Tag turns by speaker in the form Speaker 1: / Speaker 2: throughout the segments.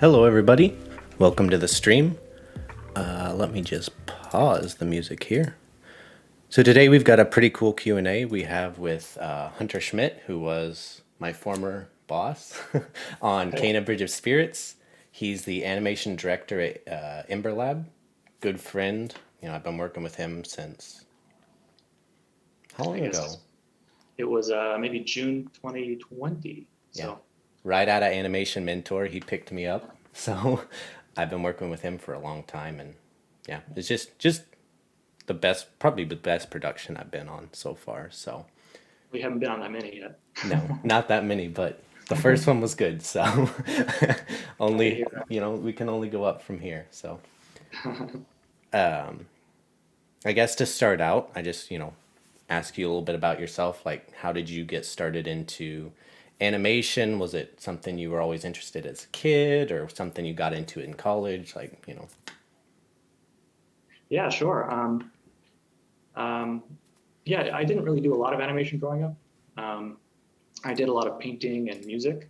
Speaker 1: Hello, everybody. Welcome to the stream. Let me just pause the music here. So today we've got a pretty cool Q&A we have with Hunter Schmidt, who was my former boss on
Speaker 2: Hey,
Speaker 1: Kena Bridge of Spirits. He's the animation director at Ember Lab. Good friend. I've been working with him since how
Speaker 2: I
Speaker 1: long ago?
Speaker 2: guess it was maybe June 2020.
Speaker 1: Yeah,
Speaker 2: So
Speaker 1: right out of Animation Mentor, he picked me up. So I've been working with him for a long time, and yeah, it's just the best, probably the best production I've been on so far. So
Speaker 2: we haven't been on that many yet.
Speaker 1: no, not that many, but the first one was good. So
Speaker 2: Glad to
Speaker 1: only,
Speaker 2: hear
Speaker 1: we can only go up from here. So
Speaker 2: that.
Speaker 1: I guess to start out, I just, ask you a little bit about yourself. Like, how did you get started into animation? Was it something you were always interested as a kid or something you got into in college?
Speaker 2: Yeah, sure. Um, yeah, I didn't really do a lot of animation growing up. Um, I did a lot of painting and music.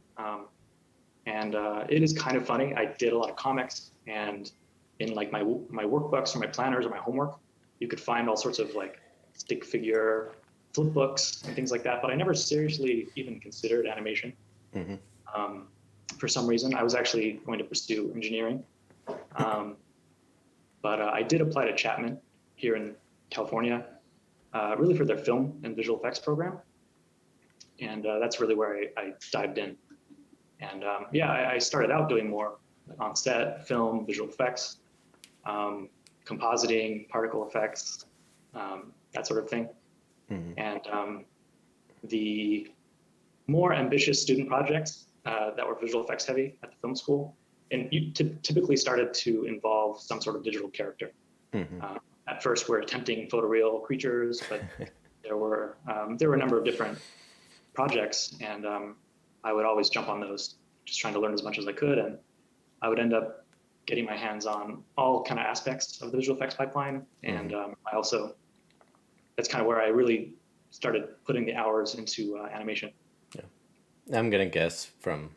Speaker 2: And it is kind of funny. I did a lot of comics, and in like my workbooks or my planners or my homework, you could find all sorts of like stick figure flip books and things like that. But I never seriously even considered animation. Um, for some reason, I was actually going to pursue engineering, um, but I did apply to Chapman here in California, really for their film and visual effects program, and that's really where I dived in. And yeah, I started out doing more on set, film, visual effects, um, compositing, particle effects, that sort of thing. And the more ambitious student projects that were visual effects heavy at the film school, and you typically started to involve some sort of digital character. Uh, at first, we're attempting photoreal creatures, but there were a number of different projects, and I would always jump on those, just trying to learn as much as I could, and I would end up getting my hands on all kind of aspects of the visual effects pipeline, and I also that's kind of where I really started putting the hours into animation.
Speaker 1: I'm gonna guess from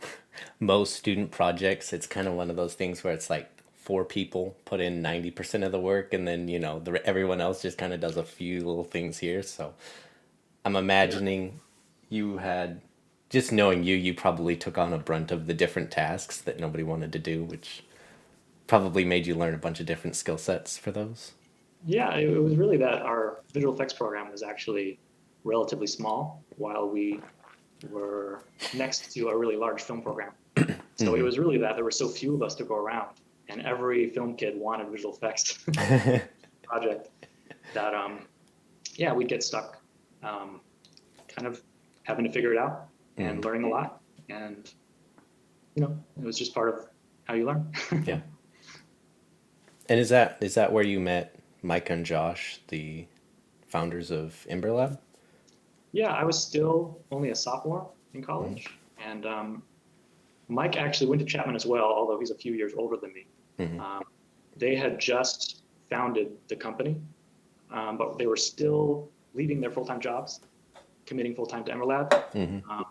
Speaker 1: most student projects, it's kind of one of those things where it's like four people put in 90% of the work, and then everyone else just kind of does a few little things here. So I'm imagining you had, just knowing you probably took on a brunt of the different tasks that nobody wanted to do, which probably made you learn a bunch of different skill sets for those.
Speaker 2: Yeah, it was really that our visual effects program was actually relatively small, while we were next to a really large film program. So it was really that there were so few of us to go around, and every film kid wanted visual effects project that yeah, we'd get stuck kind of having to figure it out and learning a lot, and it was just part of how you learn.
Speaker 1: Yeah. And is that where you met Mike and Josh, the founders of Ember Lab?
Speaker 2: Yeah, I was still only a sophomore in college, and Mike actually went to Chapman as well, although he's a few years older than me. Um, they had just founded the company, but they were still leaving their full-time jobs, committing full-time to Emerlab. Um,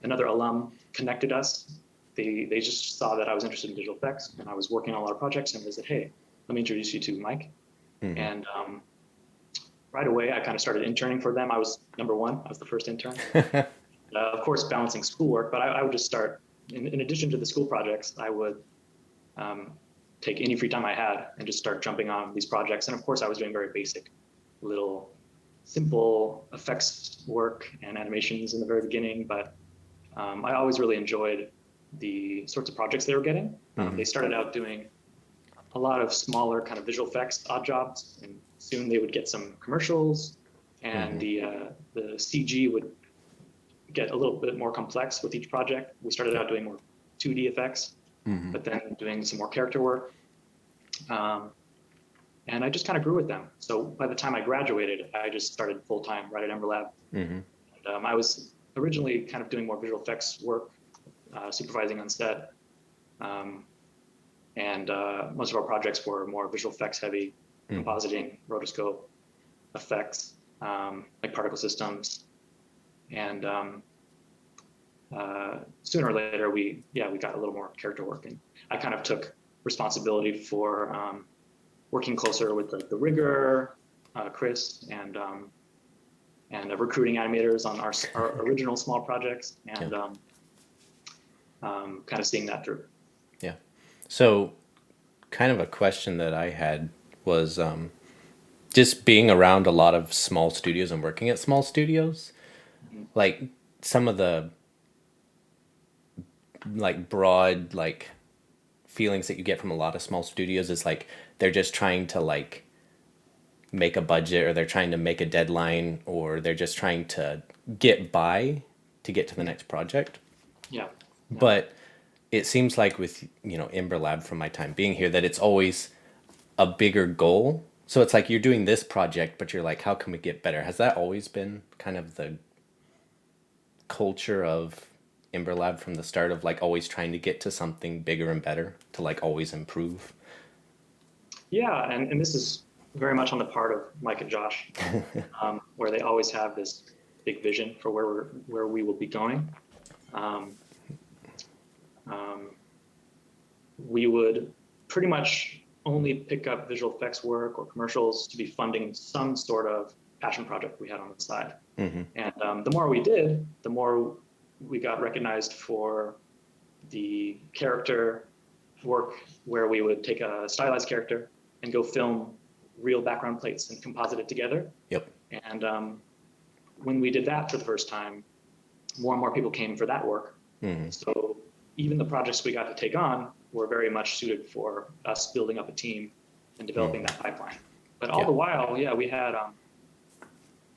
Speaker 2: Another alum connected us. They just saw that I was interested in digital effects, and I was working on a lot of projects, and they said, "Hey, let me introduce you to Mike." And right away, I kind of started interning for them. I was number one. I was the first intern. Of course, balancing schoolwork, but I would just start. In addition to the school projects, I would um, take any free time I had and just start jumping on these projects. And of course, I was doing very basic, little, simple effects work and animations in the very beginning. But I always really enjoyed the sorts of projects they were getting. They started out doing a lot of smaller kind of visual effects odd jobs, and soon they would get some commercials, and the CG would get a little bit more complex with each project. We started out doing more 2D effects, but then doing some more character work. Um, and I just kind of grew with them. So by the time I graduated, I just started full time right at Ember Lab. And, I was originally kind of doing more visual effects work, supervising on set. Um, and most of our projects were more visual effects heavy, compositing, rotoscope effects, like particle systems. And sooner or later, we got a little more character work, and I kind of took responsibility for working closer with the rigger, Chris, and recruiting animators on our original small projects,
Speaker 1: Yeah.
Speaker 2: and kind of seeing that through.
Speaker 1: Yeah. So, kind of a question that I had was just being around a lot of small studios and working at small studios,
Speaker 2: Mhm.
Speaker 1: like some of the like broad like feelings that you get from a lot of small studios is like they're just trying to like make a budget, or they're trying to make a deadline, or they're just trying to get by to get to the next project.
Speaker 2: Yeah, yeah,
Speaker 1: But it seems like with, Ember Lab, from my time being here, that it's always a bigger goal. So it's like you're doing this project, but you're like, how can we get better? Has that always been kind of the culture of Ember Lab from the start, of like always trying to get to something bigger and better, to like always improve?
Speaker 2: yeah, and this is very much on the part of Mike and Josh, where they always have this big vision for where we will be going. Um, um, we would pretty much only pick up visual effects work or commercials to be funding some sort of passion project we had on the side.
Speaker 1: Mm-hmm.
Speaker 2: And the more we did, the more we got recognized for the character work, where we would take a stylized character and go film real background plates and composite it together.
Speaker 1: Yep.
Speaker 2: And when we did that for the first time, more and more people came for that work.
Speaker 1: Mm-hmm.
Speaker 2: So even the projects we got to take on were very much suited for us building up a team and developing that pipeline. But all
Speaker 1: Yeah.
Speaker 2: the while, yeah, we had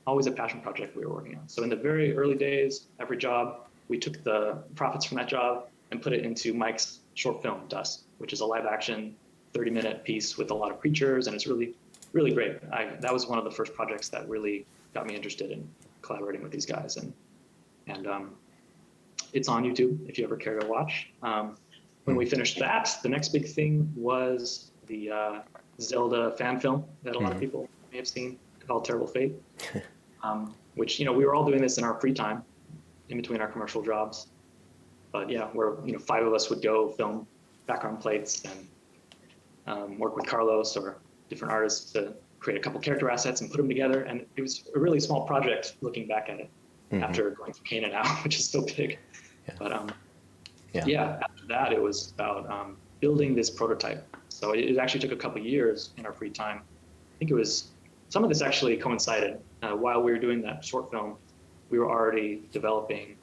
Speaker 2: always a passion project we were working on. So in the very early days, every job, we took the profits from that job and put it into Mike's short film, Dust, which is a live action 30-minute piece with a lot of creatures, and it's really, really great. That was one of the first projects that really got me interested in collaborating with these guys, and it's on YouTube if you ever care to watch. When we finished that, the next big thing was the Zelda fan film that a lot of people may have seen, called Terrible Fate, which, we were all doing this in our free time in between our commercial jobs. But yeah, where 5 of us would go film background plates and work with Carlos or different artists to create a couple character assets and put them together. And it was a really small project looking back at it after going through Kana now, which is so big.
Speaker 1: Yeah.
Speaker 2: But
Speaker 1: Yeah.
Speaker 2: yeah, after that, it was about building this prototype. So it actually took a couple years in our free time. I think it was, some of this actually coincided. While we were doing that short film, we were already developing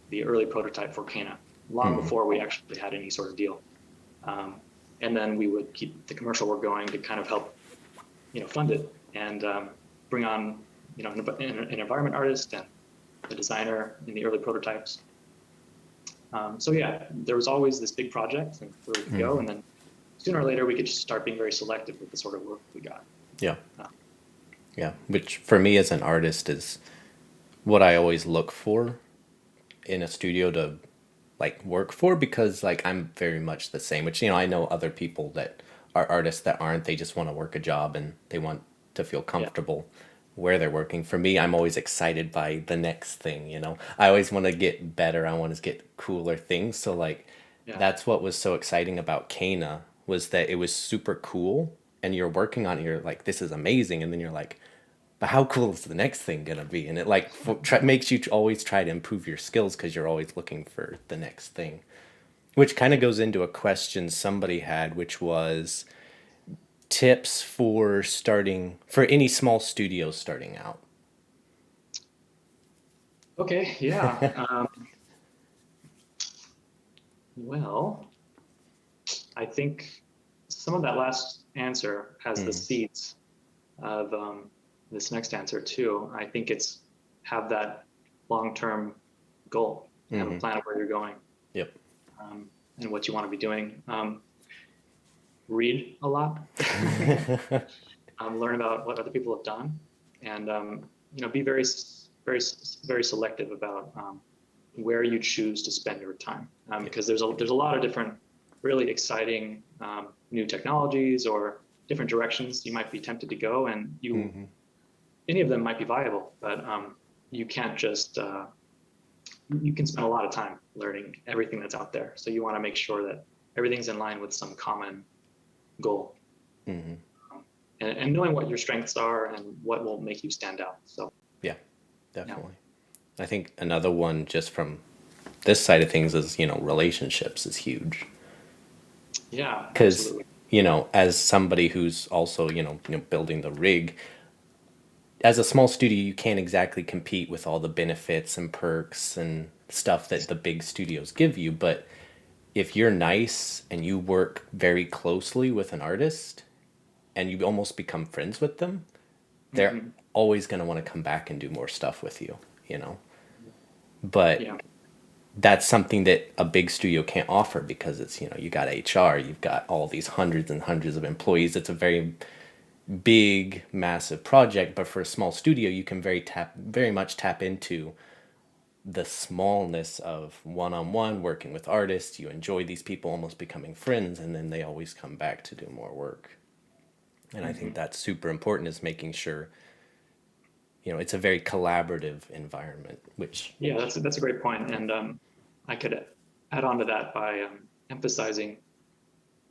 Speaker 2: the early prototype for Kana, long before we actually had any sort of deal. And then we would keep the commercial work going to kind of help, fund it, and bring on, an environment artist and a designer in the early prototypes. So yeah, there was always this big project and where we could go, and then sooner or later we could just start being very selective with the sort of work we got.
Speaker 1: Yeah. Yeah. Which for me as an artist is what I always look for in a studio to like work for, because like I'm very much the same, which, I know other people that are artists that aren't, they just want to work a job and they want to feel comfortable where they're working. For me, I'm always excited by the next thing, I always want to get better. I want to get cooler things. So like
Speaker 2: Yeah,
Speaker 1: that's what was so exciting about Kana, was that it was super cool, and you're working on it, you're like, this is amazing, and then you're like, but how cool is the next thing gonna be? And it like makes you always try to improve your skills, because you're always looking for the next thing, which kind of goes into a question somebody had, which was tips for starting, for any small studios starting out.
Speaker 2: okay, yeah. Well, I think some of that last answer has the seeds of this next answer too. I think it's have that long-term goal, have a plan of where you're going,
Speaker 1: Yep.
Speaker 2: and what you want to be doing. Read a lot, learn about what other people have done, and be very, very, very selective about where you choose to spend your time, because there's a lot of different really exciting new technologies or different directions you might be tempted to go, and any of them might be viable, but you can't just you can spend a lot of time learning everything that's out there. So you want to make sure that everything's in line with some common goal.
Speaker 1: Hmm.
Speaker 2: And knowing what your strengths are and what will make you stand out. So
Speaker 1: Yeah,
Speaker 2: yeah,
Speaker 1: definitely. I think another one just from this side of things is, relationships is huge.
Speaker 2: yeah,
Speaker 1: Because,
Speaker 2: absolutely.
Speaker 1: as somebody who's also, building the rig, as a small studio, you can't exactly compete with all the benefits and perks and stuff that the big studios give you. But if you're nice and you work very closely with an artist and you almost become friends with them, they're
Speaker 2: Hmm.
Speaker 1: always going to want to come back and do more stuff with you, you know? But
Speaker 2: Yeah,
Speaker 1: that's something that a big studio can't offer because it's, you got HR, you've got all these hundreds and hundreds of employees. It's a very big, massive project, but for a small studio, you can very much tap into the smallness of one-on-one working with artists. You enjoy these people almost becoming friends, and then they always come back to do more work. And I think
Speaker 2: hmm,
Speaker 1: that's super important, is making sure, it's a very collaborative environment, which,
Speaker 2: yeah, that's a great point. And I could add on to that by emphasizing,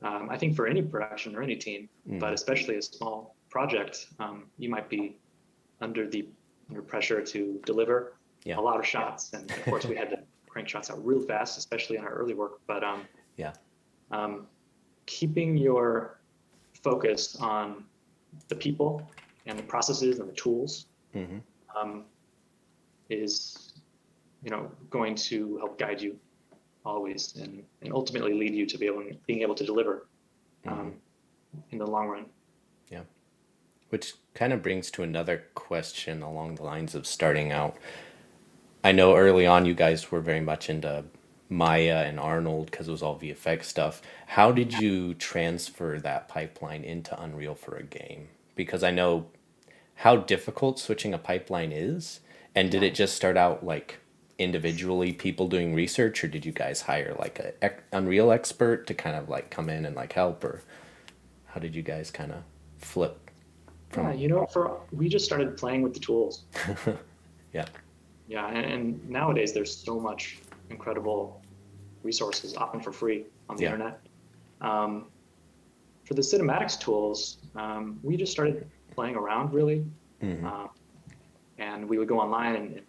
Speaker 2: I think for any production or any team, but especially a small project, you might be under the under pressure to deliver
Speaker 1: yeah,
Speaker 2: a lot of shots. And of course, we had to crank shots out real fast, especially in our early work. But
Speaker 1: yeah,
Speaker 2: um, keeping your focus on the people and the processes and the tools
Speaker 1: hmm,
Speaker 2: um, is going to help guide you always and ultimately lead you to being able to deliver
Speaker 1: hmm,
Speaker 2: um, in the long run.
Speaker 1: yeah. Which kind of brings to another question along the lines of starting out. I know early on you guys were very much into Maya and Arnold because it was all VFX stuff. How did you transfer that pipeline into Unreal for a game? Because I know how difficult switching a pipeline is. And did
Speaker 2: Yeah.
Speaker 1: it just start out like individually people doing research, or did you guys hire like a Unreal expert to kind of like come in and like help, or how did you guys kind of flip
Speaker 2: Yeah,
Speaker 1: from?
Speaker 2: for we just started playing with the tools.
Speaker 1: Yeah.
Speaker 2: Yeah, and nowadays there's so much incredible resources, often for free on the
Speaker 1: Yeah.
Speaker 2: internet. Um, for the cinematics tools, we just started playing around really,
Speaker 1: Hmm.
Speaker 2: uh, and we would go online and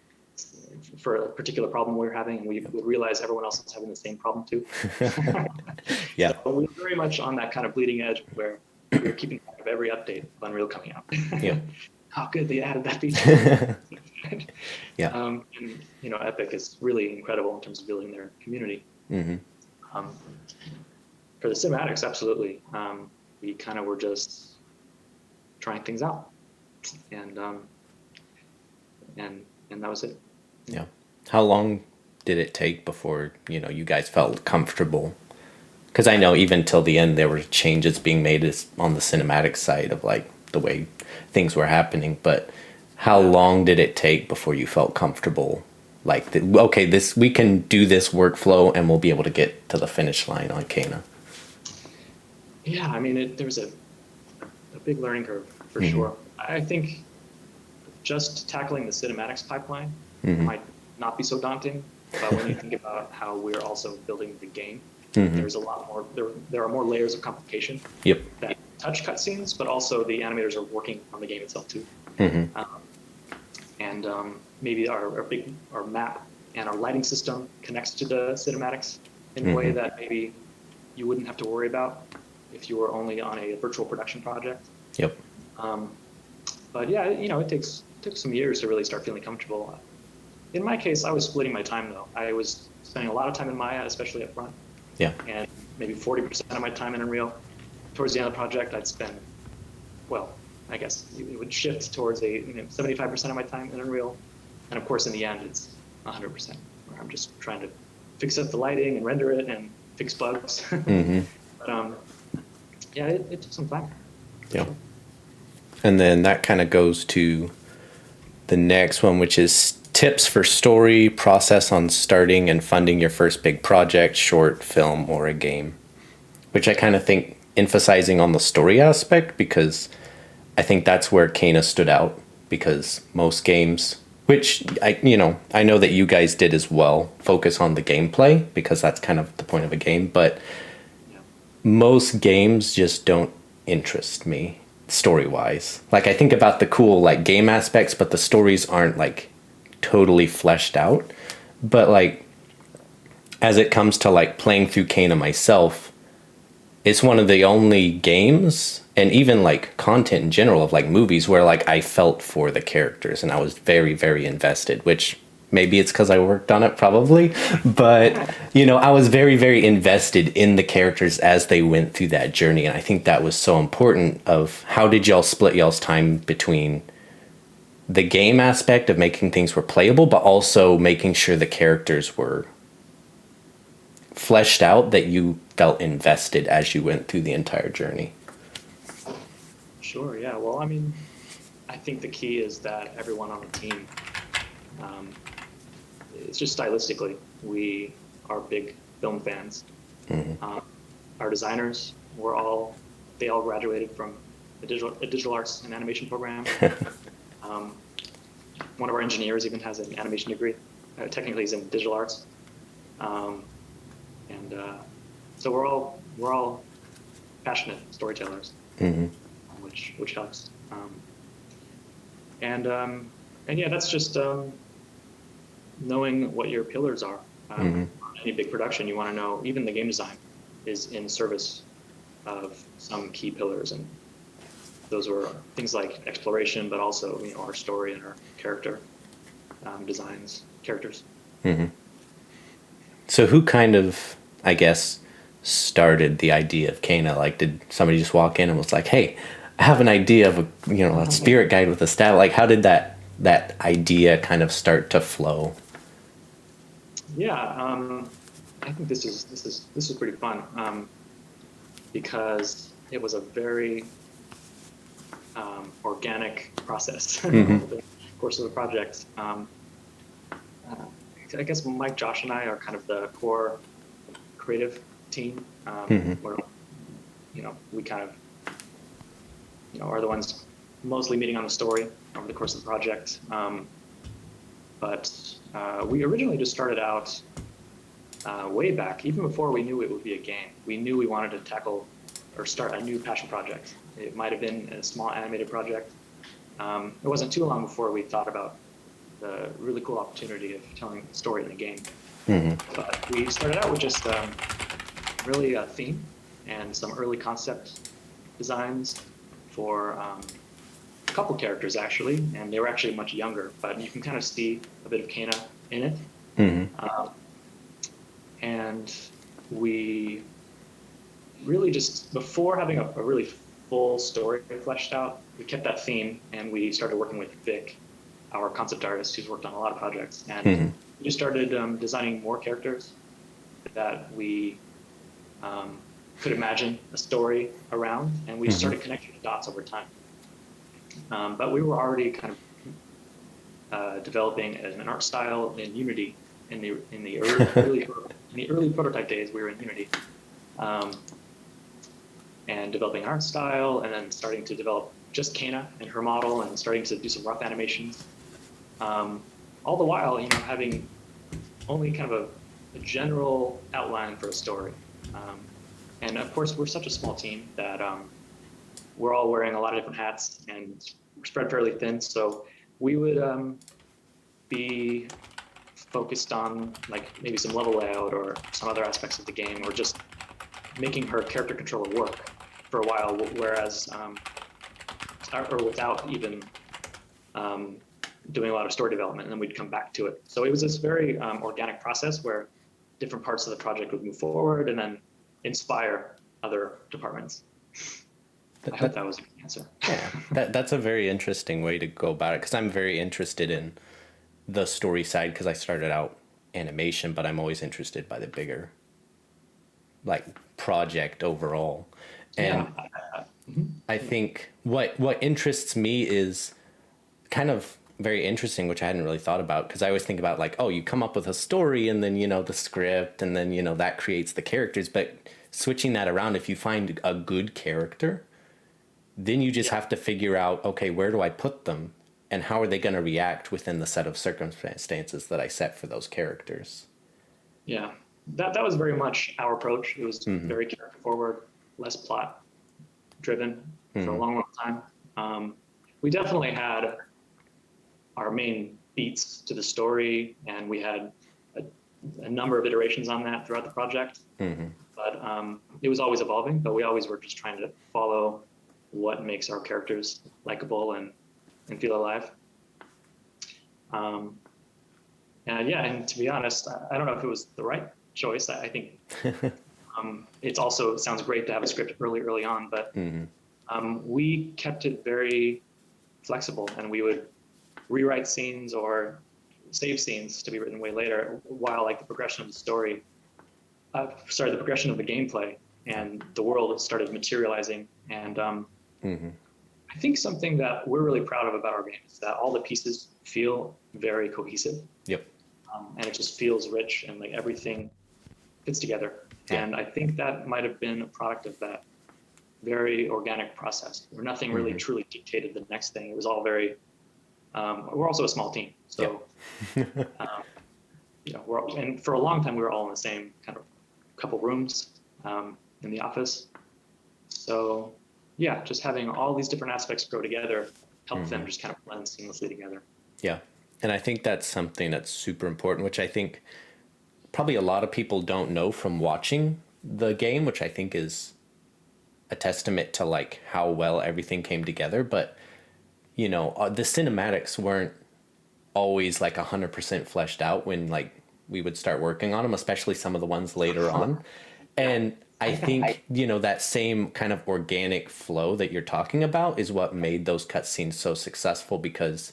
Speaker 2: for a particular problem we were having, and we would realize everyone else is having the same problem too. So
Speaker 1: Yeah.
Speaker 2: we were very much on that kind of bleeding edge where we were keeping track of every update of Unreal coming out.
Speaker 1: Yep.
Speaker 2: How good they added that feature.
Speaker 1: Yeah.
Speaker 2: And Epic is really incredible in terms of building their community.
Speaker 1: Hmm.
Speaker 2: Um, for the cinematics, absolutely. We kind of were just trying things out, and and that was it. Yeah.
Speaker 1: Yeah. How long did it take before, you guys felt comfortable? Because I know even till the end there were changes being made on the cinematic side of like the way things were happening, but how
Speaker 2: Yeah.
Speaker 1: long did it take before you felt comfortable? Like, okay, this we can do this workflow and we'll be able to get to the finish line on Kana.
Speaker 2: Yeah, I mean, there was a big learning curve for
Speaker 1: Hmm.
Speaker 2: sure. I think just tackling the cinematics pipeline
Speaker 1: Hmm.
Speaker 2: might not be so daunting, but when you think about how we're also building the game,
Speaker 1: Hmm.
Speaker 2: there's a lot more. There are more layers of complication
Speaker 1: Yep.
Speaker 2: that touch cutscenes, but also the animators are working on the game itself too.
Speaker 1: Hmm.
Speaker 2: Um, and maybe our map and our lighting system connects to the cinematics in a way
Speaker 1: Hmm.
Speaker 2: that maybe you wouldn't have to worry about if you were only on a virtual production project.
Speaker 1: Yep.
Speaker 2: Um, but yeah, it took some years to really start feeling comfortable. In my case, I was splitting my time though. I was spending a lot of time in Maya, especially up front,
Speaker 1: Yeah.
Speaker 2: and maybe 40% of my time in Unreal. Towards the end of the project, I'd spend, well, I guess it would shift towards 75% of my time in Unreal. And of course, in the end, it's 100%, where I'm just trying to fix up the lighting and render it and fix bugs.
Speaker 1: Hmm.
Speaker 2: But yeah, it took some time for
Speaker 1: Yeah.
Speaker 2: sure.
Speaker 1: And then that kind of goes to the next one, which is tips for story process on starting and funding your first big project, short film, or a game. Which I kind of think emphasizing on the story aspect, because I think that's where Kana stood out, because most games Which I know that you guys did as well, focus on the gameplay because that's kind of the point of a game, but
Speaker 2: Yeah.
Speaker 1: most games just don't interest me story wise. Like I think about the cool like game aspects, but the stories aren't like totally fleshed out. But like as it comes to like playing through Kana myself, it's one of the only games and even like content in general of like movies where like I felt for the characters and I was very, very invested, which maybe it's because I worked on it probably, but I was very, very invested in the characters as they went through that journey. And I think that was so important of how did y'all split y'all's time between the game aspect of making things were playable, but also making sure the characters were fleshed out that you felt invested as you went through the entire journey.
Speaker 2: Sure. Yeah. Well, I mean, I think the key is that everyone on the team, um, it's just stylistically, we are big film fans. Um, our designers they all graduated from a digital arts and animation program. Um, one of our engineers even has an animation degree. Technically, he's in digital arts. Um, and so we're all passionate storytellers,
Speaker 1: Mm-hmm.
Speaker 2: which helps. And and yeah, that's just knowing what your pillars are.
Speaker 1: Mm-hmm.
Speaker 2: Any big production, you want to know. Even the game design is in service of some key pillars, and those were things like exploration, but also our story and our character designs, characters.
Speaker 1: Mm-hmm. So who kind of, I guess, started the idea of Kana? Like, did somebody just walk in and was like, "Hey, I have an idea of a spirit guide with a staff." Like, how did that idea kind of start to flow?
Speaker 2: Yeah, I think this is pretty fun because it was a very organic process
Speaker 1: Mm-hmm.
Speaker 2: over the course of the project. Uh, I guess Mike, Josh, and I are kind of the core creative team,
Speaker 1: Mm-hmm.
Speaker 2: where we kind of are the ones mostly meeting on the story over the course of the project. But we originally just started out way back, even before we knew it would be a game. We knew we wanted to tackle or start a new passion project. It might have been a small animated project. It wasn't too long before we thought about the really cool opportunity of telling a story in a game.
Speaker 1: Mm-hmm.
Speaker 2: But we started out with just really a theme and some early concept designs for a couple characters actually, and they were actually much younger, but you can kind of see a bit of Kana in it.
Speaker 1: Mm-hmm.
Speaker 2: And we really just, before having a really full story fleshed out, we kept that theme and we started working with Vic, our concept artist who's worked on a lot of projects. And
Speaker 1: Mm-hmm.
Speaker 2: we just started designing more characters that we could imagine a story around, and we
Speaker 1: Mm-hmm.
Speaker 2: started connecting the dots over time. But we were already kind of developing an art style in Unity in the early prototype days. We were in Unity, and developing art style, and then starting to develop just Kana and her model, and starting to do some rough animations. All the while, having only kind of a general outline for a story. And of course, we're such a small team that we're all wearing a lot of different hats and we're spread fairly thin. So we would be focused on like maybe some level layout or some other aspects of the game, or just making her character controller work for a while, whereas or without even doing a lot of story development, and then we'd come back to it. So it was this very organic process where different parts of the project would move forward and then inspire other departments. I hope that was an answer.
Speaker 1: Yeah, that's a very interesting way to go about it because I'm very interested in the story side because I started out animation, but I'm always interested by the bigger like project overall.
Speaker 2: Yeah.
Speaker 1: And
Speaker 2: Mhm.
Speaker 1: I think what interests me is kind of very interesting, which I hadn't really thought about because I always think about like, oh, you come up with a story and then the script and then that creates the characters, but switching that around, if you find a good character, then you just
Speaker 2: Yeah.
Speaker 1: have to figure out, okay, where do I put them and how are they going to react within the set of circumstances that I set for those characters.
Speaker 2: Yeah, that was very much our approach. It was
Speaker 1: Mm-hmm.
Speaker 2: very character forward, less plot driven for a
Speaker 1: Mm-hmm.
Speaker 2: long, long time. We definitely had our main beats to the story, and we had a number of iterations on that throughout the project.
Speaker 1: Mm-hmm.
Speaker 2: But it was always evolving. But we always were just trying to follow what makes our characters likable and feel alive. Um, and yeah, and to be honest, I don't know if it was the right choice. I think it's also, it sounds great to have a script early on, but
Speaker 1: Mm-hmm.
Speaker 2: we kept it very flexible, and we would rewrite scenes or save scenes to be written way later, while like the progression of the story, the progression of the gameplay and the world started materializing. And
Speaker 1: Mm-hmm.
Speaker 2: I think something that we're really proud of about our game is that all the pieces feel very cohesive,
Speaker 1: Yep.
Speaker 2: and it just feels rich, and like everything fits together.
Speaker 1: Yeah.
Speaker 2: And I think that might have been a product of that very organic process where nothing really
Speaker 1: Mm-hmm.
Speaker 2: truly dictated the next thing. It was all very, we're also a small team. So, um, and for a long time, we were all in the same kind of couple rooms in the office. So yeah, just having all these different aspects go together help them just kind of blend seamlessly together.
Speaker 1: Yeah. And I think that's something that's super important, which I think probably a lot of people don't know from watching the game, which I think is a testament to like how well everything came together. But, the cinematics weren't always like 100% fleshed out when like we would start working on them, especially some of the ones later on.
Speaker 2: Yeah.
Speaker 1: And I think, that same kind of organic flow that you're talking about is what made those cutscenes so successful, because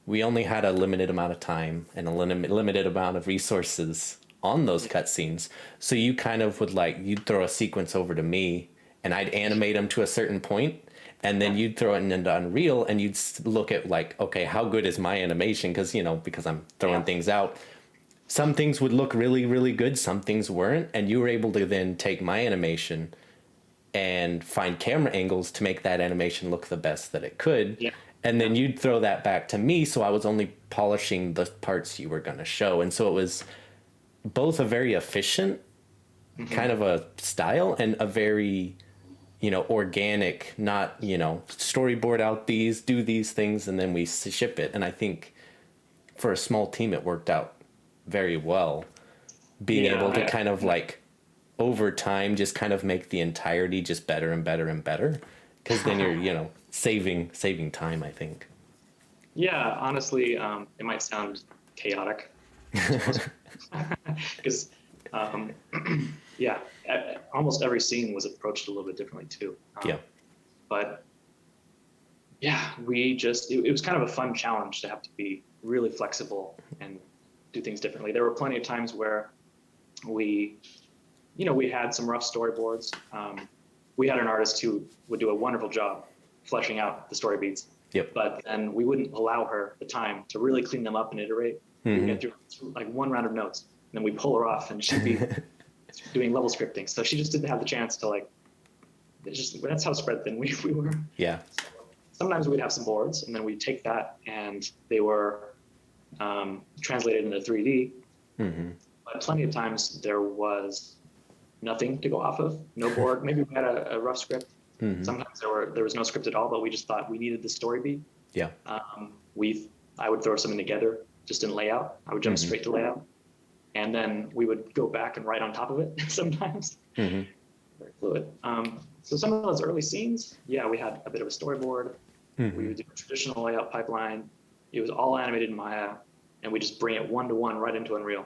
Speaker 1: we only had a limited amount of time and a limited amount of resources on those cutscenes. So you kind of would like, you'd throw a sequence over to me and I'd animate them to a certain point, and then you'd throw it into Unreal and you'd look at like, okay, how good is my animation? Because, because I'm throwing things out. Some things would look really, really good. Some things weren't. And you were able to then take my animation and find camera angles to make that animation look the best that it could.
Speaker 2: Yeah.
Speaker 1: And then you'd throw that back to me. So I was only polishing the parts you were going to show. And so it was both a very efficient kind of a style and a very, organic, not, storyboard out these, do these things, and then we ship it. And I think for a small team, it worked out very well. Being able to kind of like over time just kind of make the entirety just better and better and better, because then you're saving time, I think.
Speaker 2: Yeah, honestly, it might sound chaotic because yeah, almost every scene was approached a little bit differently too.
Speaker 1: Yeah.
Speaker 2: But yeah, it was kind of a fun challenge to have to be really flexible and do things differently. There were plenty of times where we had some rough storyboards. We had an artist who would do a wonderful job fleshing out the story beats.
Speaker 1: Yep.
Speaker 2: But then we wouldn't allow her the time to really clean them up and iterate. We would get through like one round of notes, and then we pull her off, and she'd be doing level scripting. So she just didn't have the chance to like. That's how spread thin we were.
Speaker 1: Yeah.
Speaker 2: So sometimes we'd have some boards, and then we'd take that, and they were translated into 3D. But plenty of times there was nothing to go off of, no board. Maybe we had a rough script. Sometimes there was no script at all, but we just thought we needed the story beat.
Speaker 1: Yeah.
Speaker 2: I would throw something together just in layout. I would jump straight to layout, and then we would go back and write on top of it sometimes. Very fluid. So some of those early scenes, yeah, we had a bit of a storyboard. We would do a traditional layout pipeline. It was all animated in Maya, and we just bring it one-to-one right into Unreal.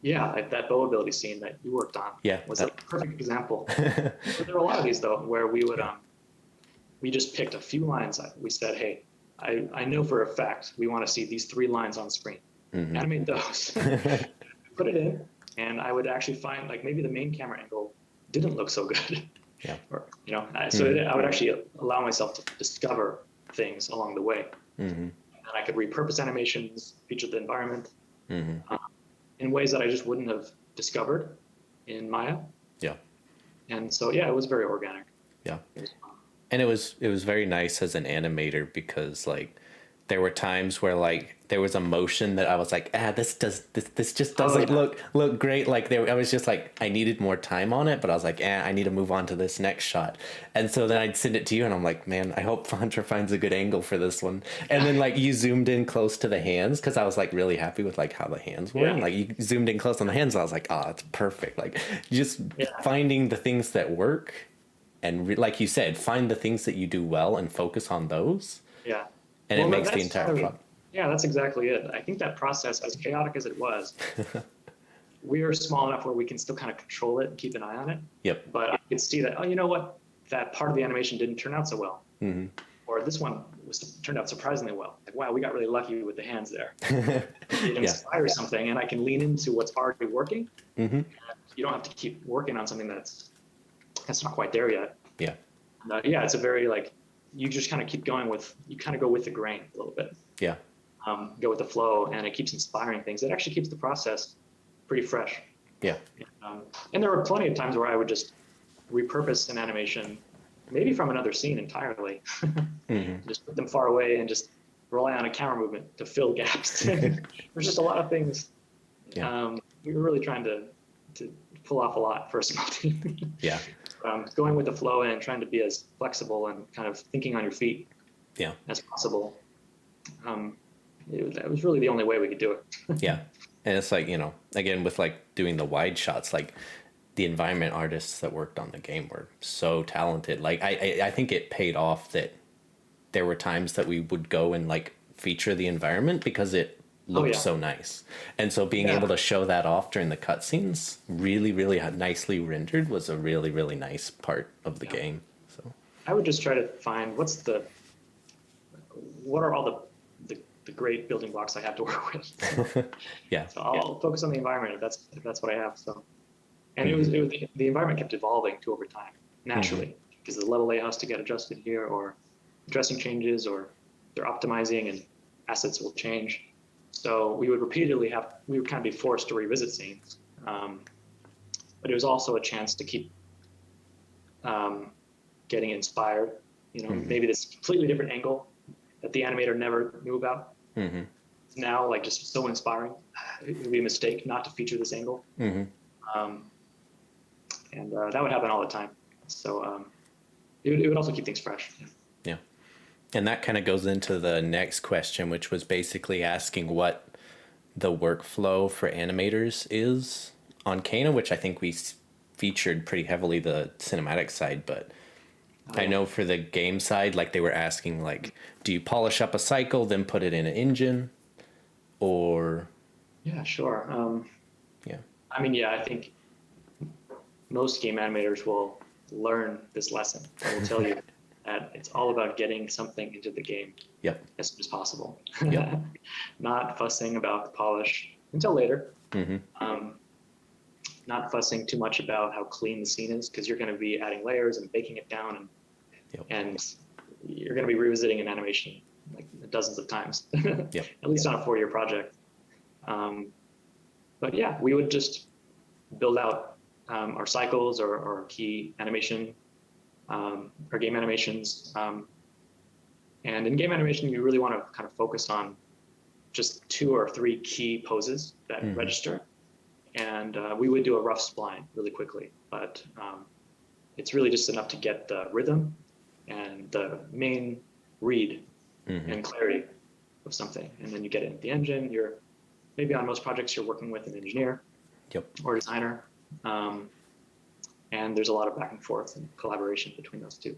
Speaker 2: Yeah, that bow ability scene that you worked on was a perfect example. There were a lot of these though, where we would we just picked a few lines. We said, hey, I know for a fact we want to see these 3 lines on screen. Animate those. Put it in, and I would actually find like maybe the main camera angle didn't look so good.
Speaker 1: Yeah.
Speaker 2: Or, so I would actually allow myself to discover things along the way. And I could repurpose animations, feature the environment in ways that I just wouldn't have discovered in Maya.
Speaker 1: Yeah.
Speaker 2: And so, yeah, it was very organic.
Speaker 1: Yeah.
Speaker 2: It was fun.
Speaker 1: And it was very nice as an animator because like there were times where like there was a motion that I was like, this just
Speaker 2: Oh
Speaker 1: doesn't
Speaker 2: yeah,
Speaker 1: look great. Like there I was just like I needed more time on it, but I was like, I need to move on to this next shot. And so then
Speaker 2: yeah,
Speaker 1: I'd send it to you and I'm like, man, I hope Hunter finds a good angle for this one. And
Speaker 2: yeah,
Speaker 1: then like you zoomed in close to the hands because I was like really happy with like how the hands were. And
Speaker 2: yeah,
Speaker 1: like you zoomed in close on the hands, and I was like, oh, it's perfect. Like just
Speaker 2: yeah,
Speaker 1: finding the things that work and like you said, find the things that you do well and focus on those,
Speaker 2: yeah.
Speaker 1: and it
Speaker 2: Well,
Speaker 1: makes the
Speaker 2: that's
Speaker 1: entire
Speaker 2: kind of,
Speaker 1: product.
Speaker 2: yeah, that's exactly it. I think that process, as chaotic as it was, we are small enough where we can still kind of control it and keep an eye on it.
Speaker 1: Yep.
Speaker 2: But I could see that, oh, you know what? That part of the animation didn't turn out so well.
Speaker 1: Hmm.
Speaker 2: Or this one turned out surprisingly well. Like, wow, we got really lucky with the hands there. It
Speaker 1: Yeah.
Speaker 2: inspires something, and I can lean into what's already working.
Speaker 1: Hmm.
Speaker 2: You don't have to keep working on something that's not quite there yet.
Speaker 1: Yeah.
Speaker 2: Yeah, it's a very like you just kind of keep going you kind of go with the grain a little bit,
Speaker 1: Yeah.
Speaker 2: go with the flow, and it keeps inspiring things. It actually keeps the process pretty fresh.
Speaker 1: Yeah.
Speaker 2: And there were plenty of times where I would just repurpose an animation, maybe from another scene entirely,
Speaker 1: Hmm.
Speaker 2: just put them far away and just rely on a camera movement to fill gaps. There's just a lot of things.
Speaker 1: Yeah.
Speaker 2: We were really trying to pull off a lot for a small team.
Speaker 1: Yeah.
Speaker 2: Going with the flow and trying to be as flexible and kind of thinking on your feet
Speaker 1: Yeah.
Speaker 2: as possible. That was really the only way we could do it.
Speaker 1: Yeah. And it's like, again, with like doing the wide shots, like the environment artists that worked on the game were so talented. Like I think it paid off that there were times that we would go and like feature the environment because it
Speaker 2: Oh
Speaker 1: looked
Speaker 2: yeah,
Speaker 1: so nice. And so being able
Speaker 2: yeah,
Speaker 1: to show that off during the cutscenes, really, really nicely rendered, was a really, really nice part of the
Speaker 2: yeah.
Speaker 1: game. So,
Speaker 2: I would just try to find what are all the great building blocks I have to work with.
Speaker 1: yeah.
Speaker 2: So I'll focus on the environment if that's what I have. So, and
Speaker 1: Hmm.
Speaker 2: the environment kept evolving to over time
Speaker 1: Hmm.
Speaker 2: naturally because the level layout has to get adjusted here, or dressing changes, or they're optimizing and assets will change. So we would kind of be forced to revisit scenes, but it was also a chance to keep um, getting inspired.
Speaker 1: Hmm.
Speaker 2: Maybe this completely different angle that the animator never knew about.
Speaker 1: Hmm.
Speaker 2: It's now like just so inspiring. It would be a mistake not to feature this angle.
Speaker 1: Hmm.
Speaker 2: Um, and that would happen all the time. So it would also keep things fresh.
Speaker 1: Yeah. And that kind of goes into the next question, which was basically asking what the workflow for animators is on Kana, which I think we featured pretty heavily the cinematic side, but
Speaker 2: Oh
Speaker 1: I
Speaker 2: yeah,
Speaker 1: know for the game side, like they were asking, like, do you polish up a cycle, then put it in an engine, or
Speaker 2: yeah, sure.
Speaker 1: yeah,
Speaker 2: I mean, yeah, I think most game animators will learn this lesson and will tell you that it's all about getting something into the game
Speaker 1: yep,
Speaker 2: as soon as possible,
Speaker 1: yep,
Speaker 2: not fussing about the polish until later.
Speaker 1: mm-hmm,
Speaker 2: Um, Not fussing too much about how clean the scene is because you're going to be adding layers and baking it down,
Speaker 1: yep,
Speaker 2: and you're going to be revisiting an animation like dozens of times,
Speaker 1: yep,
Speaker 2: at least on a 4-year project. Um, but yeah, we would just build out our cycles or key animation or game animations. And in game animation, you really want to kind of focus on just 2 or 3 key poses that
Speaker 1: mm-hmm,
Speaker 2: register. And we would do a rough spline really quickly, but it's really just enough to get the rhythm and the main read
Speaker 1: mm-hmm,
Speaker 2: and clarity of something. And then you get it into the engine. Maybe on most projects, you're working with an engineer
Speaker 1: yep,
Speaker 2: or designer. And there's a lot of back and forth and collaboration between those two.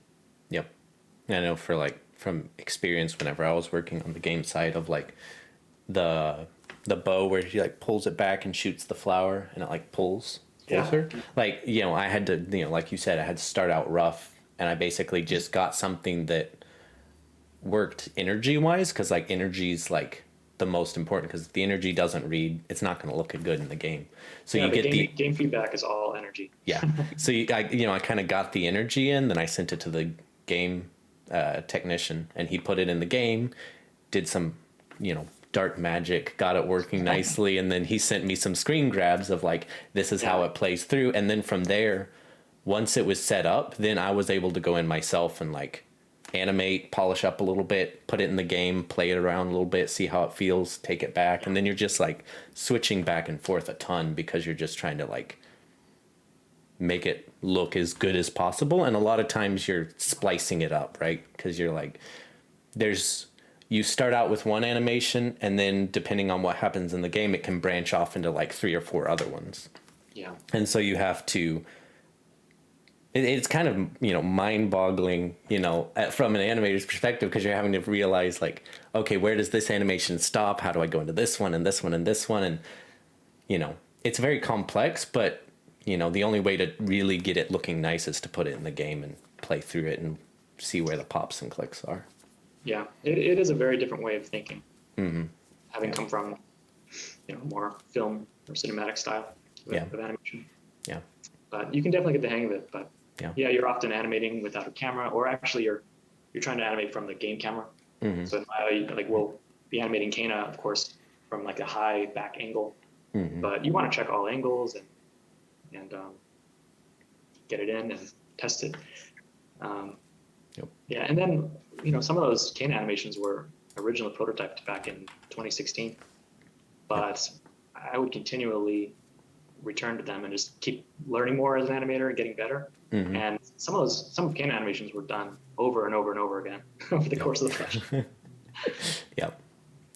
Speaker 1: yep. And I know for like from experience, whenever I was working on the game side of like the bow where he like pulls it back and shoots the flower and it like pulls
Speaker 2: Yeah.
Speaker 1: closer. Like, I had to, like you said, I had to start out rough and I basically just got something that worked energy wise because like energy is like the most important because if the energy doesn't read, it's not going to look good in the game. So
Speaker 2: Yeah,
Speaker 1: you
Speaker 2: the
Speaker 1: get
Speaker 2: game feedback is all energy.
Speaker 1: yeah. So I kind of got the energy in, then I sent it to the game technician and he put it in the game, did some, dark magic, got it working nicely, and then he sent me some screen grabs of like this is how
Speaker 2: Yeah.
Speaker 1: it plays through, and then from there once it was set up, then I was able to go in myself and like animate, polish up a little bit, put it in the game, play it around a little bit, see how it feels, take it back, and then you're just like switching back and forth a ton because you're just trying to like make it look as good as possible. And a lot of times you're splicing it up, right? Because you're like, there's, you start out with one animation, and then depending on what happens in the game, it can branch off into like 3 or 4 other ones.
Speaker 2: Yeah.
Speaker 1: And so you have to, it's kind of, you know, mind boggling, you know, from an animator's perspective, because you're having to realize like, okay, where does this animation stop? How do I go into this one and this one and this one? And, you know, it's very complex, but, you know, the only way to really get it looking nice is to put it in the game and play through it and see where the pops and clicks are.
Speaker 2: Yeah, it is a very different way of thinking. Having come from, you know, more film or cinematic style of animation.
Speaker 1: Yeah.
Speaker 2: But you can definitely get the hang of it. But
Speaker 1: Yeah.
Speaker 2: yeah, you're often animating without a camera, or actually you're trying to animate from the game camera. So in Maya, like we'll be animating Kana, of course, from like a high back angle, but you want to check all angles and get it in and test it. Yeah, and then you know some of those Kana animations were originally prototyped back in 2016, but I would continually return to them and just keep learning more as an animator and getting better. And some of Kana animations were done over and over and over again over the course of the project.
Speaker 1: Yep.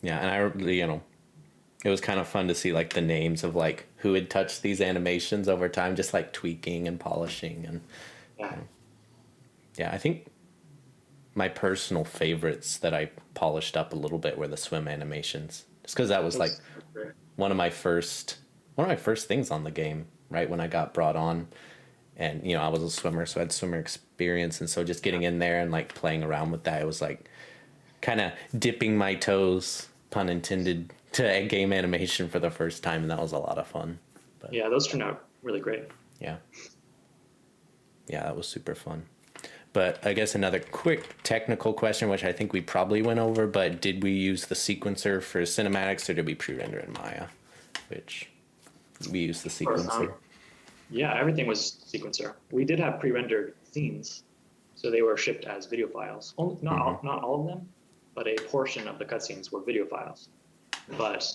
Speaker 1: Yeah, and I, you know, it was kind of fun to see like the names of like who had touched these animations over time, just like tweaking and polishing. And yeah, I think my personal favorites that I polished up a little bit were the swim animations, just because that was like one of my first things on the game, right when I got brought on. And you know, I was a swimmer, so I had swimmer experience, and so just getting in there and like playing around with that, it was like kind of dipping my toes, pun intended, to a game animation for the first time, and that was a lot of fun. But
Speaker 2: yeah, those turned out really great.
Speaker 1: yeah, that was super fun. But I guess another quick technical question, which I think we probably went over, but did we use the sequencer for cinematics, or did we pre-render in Maya? Which we used the sequencer.
Speaker 2: Yeah, everything was sequencer. We did have pre-rendered scenes, so they were shipped as video files. Not all of them, but a portion of the cutscenes were video files. But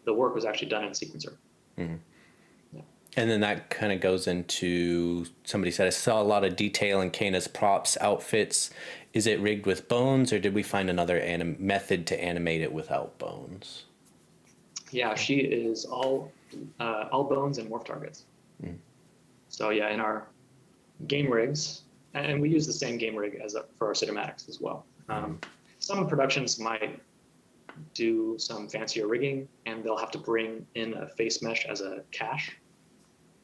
Speaker 2: the work was actually done in sequencer.
Speaker 1: And then that kind of goes into, somebody said, I saw a lot of detail in Kana's props, outfits. Is it rigged with bones, or did we find another method to animate it without bones?
Speaker 2: Yeah, she is all bones and morph targets. So yeah, in our game rigs, and we use the same game rig for our cinematics as well. Some productions might do some fancier rigging, and they'll have to bring in a face mesh as a cache.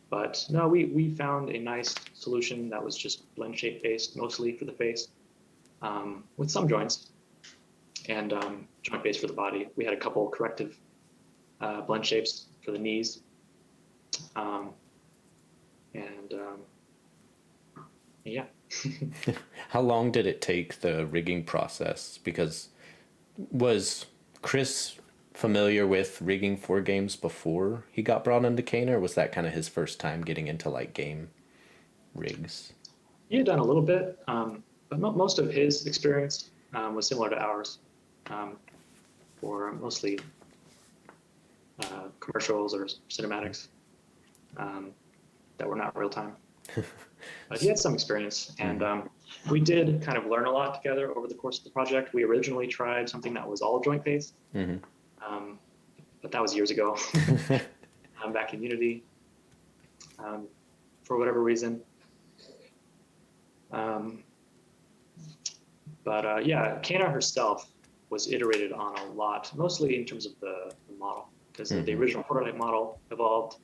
Speaker 2: But no, we found a nice solution that was just blend shape based, mostly for the face, with some joints, and joint base for the body. We had a couple corrective blend shapes for the knees. Yeah.
Speaker 1: How long did it take, the rigging process? Because was Chris familiar with rigging for games before he got brought into Kana, or was that kind of his first time getting into like game rigs?
Speaker 2: He had done a little bit, but most of his experience was similar to ours, for mostly commercials or cinematics that were not real time. But he had some experience, and we did kind of learn a lot together over the course of the project. We originally tried something that was all joint based, but that was years ago, back in Unity, for whatever reason. Yeah, Kana herself was iterated on a lot, mostly in terms of the model, because the original prototype model evolved.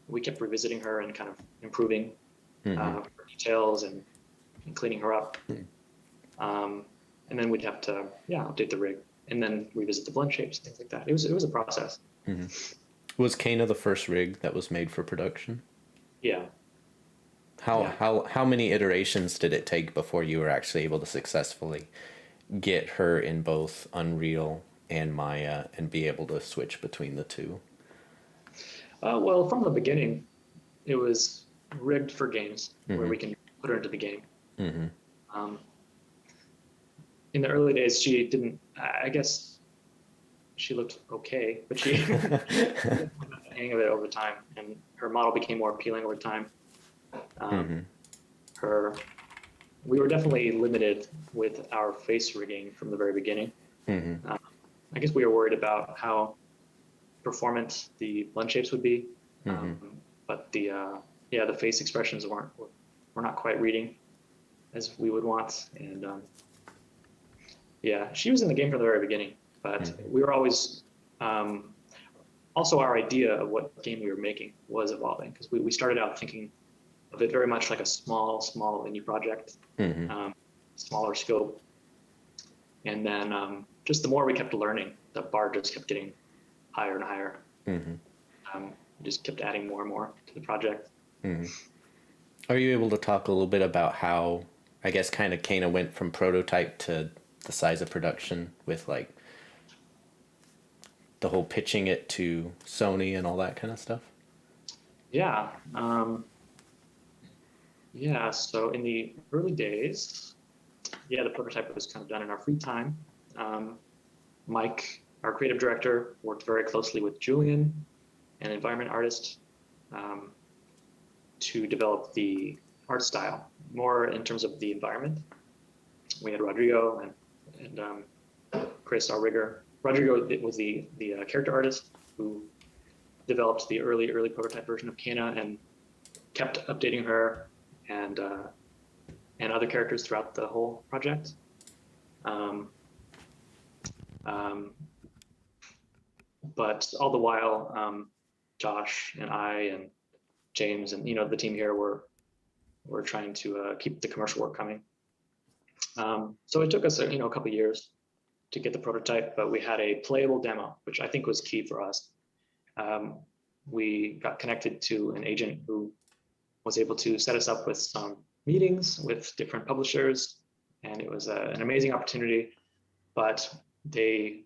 Speaker 2: We kept revisiting her and kind of improving her details and cleaning her up. And then we'd have to, update the rig and then revisit the blend shapes, things like that. It was a process.
Speaker 1: Was Kana the first rig that was made for production?
Speaker 2: Yeah.
Speaker 1: How many iterations did it take before you were actually able to successfully get her in both Unreal and Maya and be able to switch between the two?
Speaker 2: Well, from the beginning, it was rigged for games where
Speaker 1: Mm-hmm.
Speaker 2: we can put her into the game.
Speaker 1: Mm-hmm.
Speaker 2: Um, in the early days, she didn't. I guess she looked okay, but she got the hang of it over time, and her model became more appealing over time. Um,
Speaker 1: Mm-hmm.
Speaker 2: her We were definitely limited with our face rigging from the very beginning.
Speaker 1: Mm-hmm.
Speaker 2: Uh, I guess we were worried about how performant the blend shapes would be,
Speaker 1: Mm-hmm.
Speaker 2: but the face expressions were not quite reading as we would want, and yeah, she was in the game from the very beginning, but
Speaker 1: Mm-hmm.
Speaker 2: we were always um, also our idea of what game we were making was evolving because we started out thinking of it very much like a small indie project,
Speaker 1: Mm-hmm.
Speaker 2: um, smaller scope. And then just the more we kept learning, the bar just kept getting higher and higher.
Speaker 1: Mm-hmm.
Speaker 2: We just kept adding more and more to the project.
Speaker 1: Mm-hmm. Are you able to talk a little bit about how, I guess, kind of Kana went from prototype to the size of production with like the whole pitching it to Sony and all that kind of stuff?
Speaker 2: Yeah. Yeah. So in the early days, yeah, the prototype was kind of done in our free time. Um, Mike, our creative director, worked very closely with Julian, an environment artist, um, to develop the art style more in terms of the environment. We had Rodrigo and Chris, our rigger. Rodrigo was the character artist who developed the early prototype version of Kana and kept updating her and uh, and other characters throughout the whole project. Um, um, but all the while, Josh and I and James and the team here were trying to keep the commercial work coming. So it took us a couple years to get the prototype, but we had a playable demo, which I think was key for us. Um, we got connected to an agent who was able to set us up with some meetings with different publishers, and it was an amazing opportunity. But they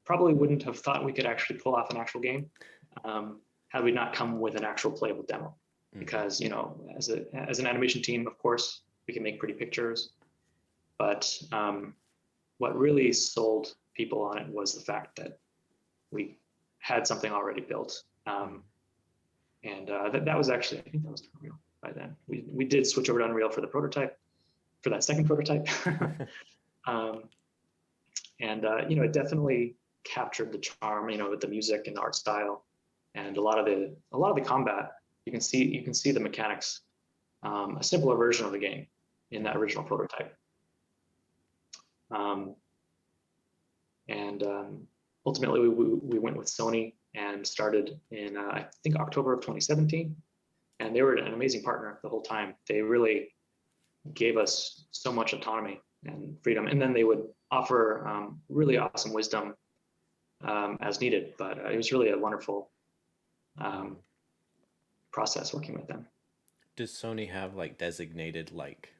Speaker 2: probably wouldn't have thought we could actually pull off an actual game had we not come with an actual playable demo.
Speaker 1: Mm-hmm.
Speaker 2: Because as an animation team, of course, we can make pretty pictures, but what really sold people on it was the fact that we had something already built. And that was actually, I think that was Unreal by then. We did switch over to Unreal for the prototype, for that second prototype. um, and it definitely captured the charm, with the music and the art style, and a lot of the combat. You can see the mechanics, a simpler version of the game in that original prototype. Um, and ultimately, we went with Sony and started in I think October of 2017, and they were an amazing partner the whole time. They really gave us so much autonomy and freedom, and then they would offer really awesome wisdom as needed. But it was really a wonderful um, process working with them.
Speaker 1: Does Sony have like designated like,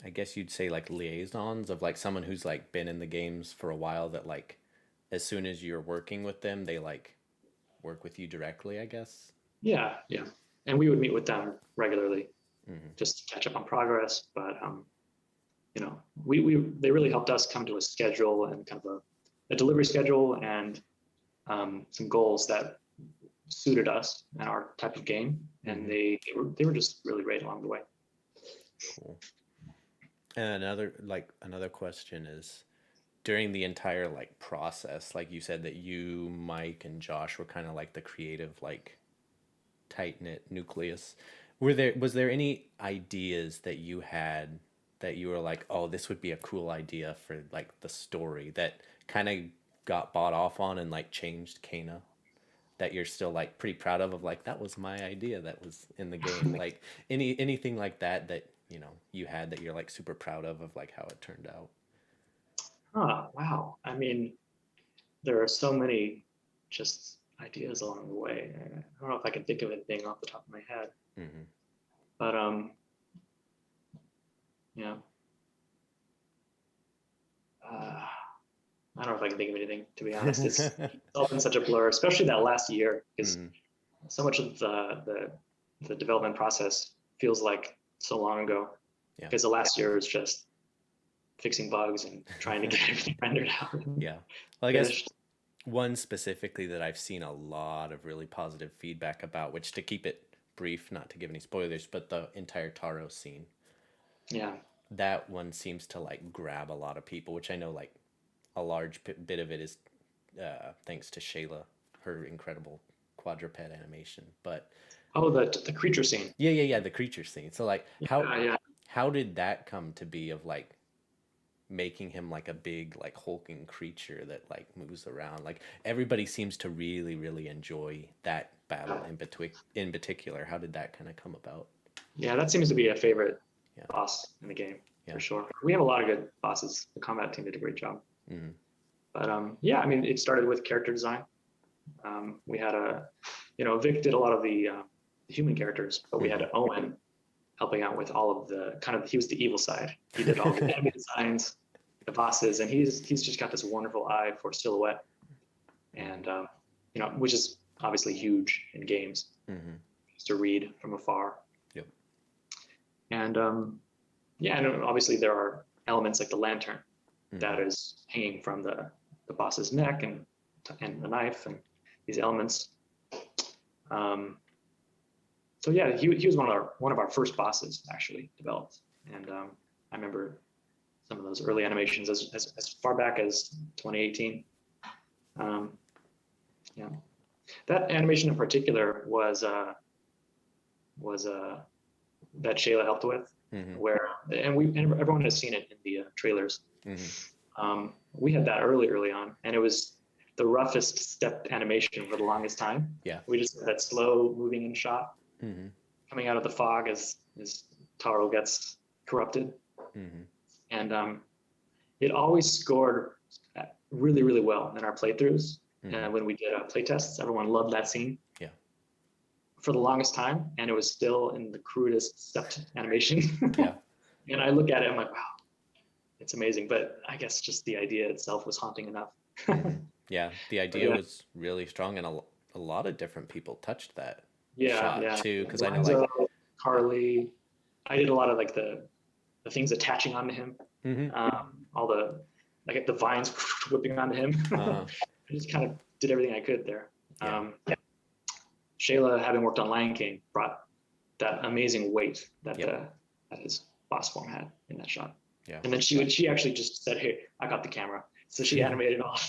Speaker 1: I guess you'd say like liaisons of like someone who's like been in the games for a while that like as soon as you're working with them they like work with you directly, I guess?
Speaker 2: Yeah, yeah, and we would meet with them regularly
Speaker 1: Mm-hmm.
Speaker 2: just to catch up on progress. But we they really helped us come to a schedule and kind of a delivery schedule and some goals that suited us and our type of game, and
Speaker 1: Mm-hmm.
Speaker 2: they were just really great along the way.
Speaker 1: Cool. And another question is, during the entire like process, like you said that you, Mike, and Josh were kind of like the creative like tight knit nucleus. Was there any ideas that you had that you were like, oh, this would be a cool idea for like the story that kind of got bought off on and like changed Kana, that you're still like pretty proud of like that was my idea that was in the game, like anything like that that you had that you're like super proud of like how it turned out?
Speaker 2: Wow. I mean, there are so many just ideas along the way. I don't know if I can think of anything off the top of my head,
Speaker 1: Mm-hmm.
Speaker 2: but yeah, uh, I don't know if I can think of anything, to be honest. It's all been such a blur, especially that last year, because
Speaker 1: Mm-hmm.
Speaker 2: so much of the development process feels like so long ago
Speaker 1: Yeah.
Speaker 2: because the last year was just fixing bugs and trying to get everything rendered out and
Speaker 1: Yeah. Well, I guess
Speaker 2: finished.
Speaker 1: one specifically that I've seen a lot of really positive feedback about, which to keep it brief, not to give any spoilers, but the entire Taro scene.
Speaker 2: Yeah.
Speaker 1: That one seems to like grab a lot of people, which I know like a large bit of it is thanks to Shayla, her incredible quadruped animation. But
Speaker 2: Oh, the creature scene.
Speaker 1: yeah, the creature scene. So like
Speaker 2: Yeah, yeah.
Speaker 1: how did that come to be of like making him like a big like hulking creature that like moves around? Like everybody seems to really enjoy that battle in particular. How did that kind of come about?
Speaker 2: Yeah, that seems to be a favorite
Speaker 1: Yeah.
Speaker 2: boss in the game
Speaker 1: Yeah.
Speaker 2: for sure. We have a lot of good bosses. The combat team did a great job.
Speaker 1: Mm-hmm.
Speaker 2: But yeah, I mean, it started with character design. We had Vic did a lot of the human characters, but we
Speaker 1: Mm-hmm.
Speaker 2: had Owen helping out with all of the he was the evil side. He did all the enemy designs, the bosses, and he's just got this wonderful eye for silhouette, and which is obviously huge in games,
Speaker 1: Mm-hmm.
Speaker 2: just to read from afar.
Speaker 1: Yep.
Speaker 2: And yeah, and obviously there are elements like the lantern
Speaker 1: Mm-hmm.
Speaker 2: that is hanging from the boss's neck and the knife and these elements. Um, so yeah, he was one of our first bosses actually developed, and I remember some of those early animations as far back as 2018. Um, yeah, that animation in particular was that Shayla helped with,
Speaker 1: Mm-hmm.
Speaker 2: where and everyone has seen it in the trailers.
Speaker 1: Mm-hmm.
Speaker 2: We had that early on, and it was the roughest step animation for the longest time.
Speaker 1: Yeah.
Speaker 2: We just had that slow moving in shot
Speaker 1: Mm-hmm.
Speaker 2: coming out of the fog as Taro gets corrupted,
Speaker 1: Mm-hmm.
Speaker 2: and it always scored really well in our playthroughs.
Speaker 1: Mm-hmm.
Speaker 2: When we did playtests, everyone loved that scene
Speaker 1: Yeah.
Speaker 2: for the longest time, and it was still in the crudest stepped animation.
Speaker 1: Yeah.
Speaker 2: And I look at it, I'm like, wow, it's amazing. But I guess just the idea itself was haunting enough.
Speaker 1: Mm-hmm. Yeah. The
Speaker 2: But
Speaker 1: idea
Speaker 2: yeah,
Speaker 1: was really strong, and a lot of different people touched that shot
Speaker 2: yeah.
Speaker 1: too. Because I know, like,
Speaker 2: Lorenzo, Carly, I did a lot of like the things attaching onto him,
Speaker 1: mm-hmm.
Speaker 2: all the like the vines whipping onto him.
Speaker 1: Uh-huh.
Speaker 2: I just kind of did everything I could there.
Speaker 1: Yeah.
Speaker 2: Yeah. Shayla, having worked on Lion King, brought that amazing weight
Speaker 1: Yep.
Speaker 2: that his boss form had in that shot.
Speaker 1: Yeah.
Speaker 2: And then she actually just said, "Hey, I got the camera." So she animated all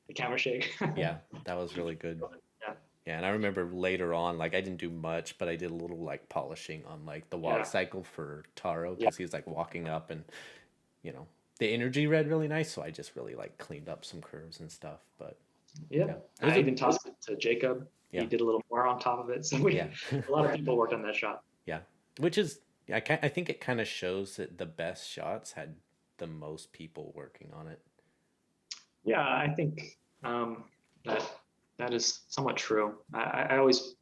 Speaker 2: the camera shake.
Speaker 1: Yeah. That was really good.
Speaker 2: Yeah,
Speaker 1: Yeah, and I remember later on, like I didn't do much, but I did a little like polishing on like the walk
Speaker 2: yeah,
Speaker 1: cycle for Taro
Speaker 2: yeah,
Speaker 1: because he was like walking up, and you know the energy read really nice, so I just really like cleaned up some curves and stuff. But
Speaker 2: yeah.
Speaker 1: yeah, it was
Speaker 2: I
Speaker 1: a
Speaker 2: even tossed it to Jacob. He
Speaker 1: yeah,
Speaker 2: did a little more on top of it. So
Speaker 1: yeah,
Speaker 2: a lot of people worked on that shot.
Speaker 1: yeah, which is I think it kind of shows that the best shots had the most people working on it.
Speaker 2: Yeah, I think that that is somewhat true. I always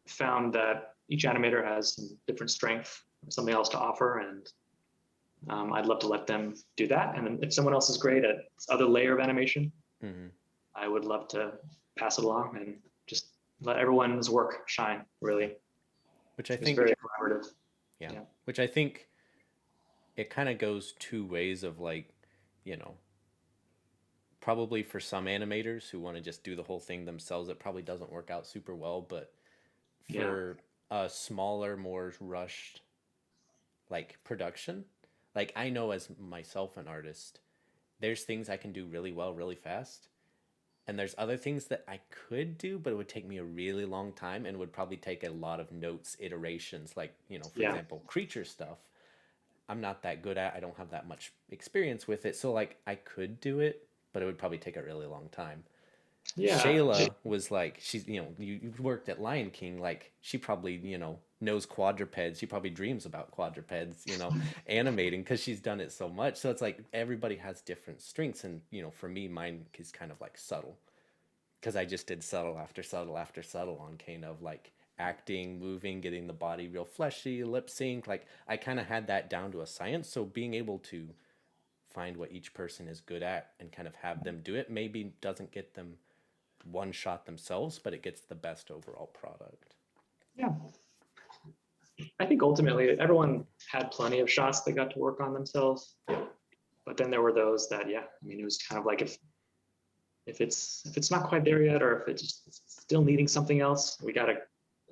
Speaker 2: found that each animator has some different strength, something else to offer, and I'd love to let them do that. And then if someone else is great at this other layer of animation,
Speaker 1: Hmm.
Speaker 2: I would love to pass it along and just let everyone's work shine.
Speaker 1: Yeah,
Speaker 2: Really,
Speaker 1: which I
Speaker 2: it's
Speaker 1: think
Speaker 2: very collaborative.
Speaker 1: yeah,
Speaker 2: Yeah,
Speaker 1: which I think it kind of goes two ways of like you know probably for some animators who want to just do the whole thing themselves, it probably doesn't work out super well. But
Speaker 2: yeah,
Speaker 1: for a smaller, more rushed like production, like I know as myself an artist, there's things I can do really well, really fast. And there's other things that I could do, but it would take me a really long time and would probably take a lot of notes, iterations. Like, for
Speaker 2: yeah,
Speaker 1: example, creature stuff. I'm not that good at. I don't have that much experience with it. So like I could do it, but it would probably take a really long time.
Speaker 2: yeah.
Speaker 1: Shayla was like, she's, you worked at Lion King, like she probably, knows quadrupeds. She probably dreams about quadrupeds, animating because she's done it so much. So it's like everybody has different strengths. And, for me, mine is kind of like subtle because I just did subtle after subtle after subtle on Kane of like acting, moving, getting the body real fleshy, lip sync. Like I kind of had that down to a science. So being able to find what each person is good at and kind of have them do it maybe doesn't get them one shot themselves, but it gets the best overall product.
Speaker 2: Yeah. I think ultimately everyone had plenty of shots they got to work on themselves. But then there were those that, yeah, I mean, it was kind of like if it's not quite there yet, or if it's still needing something else, we gotta.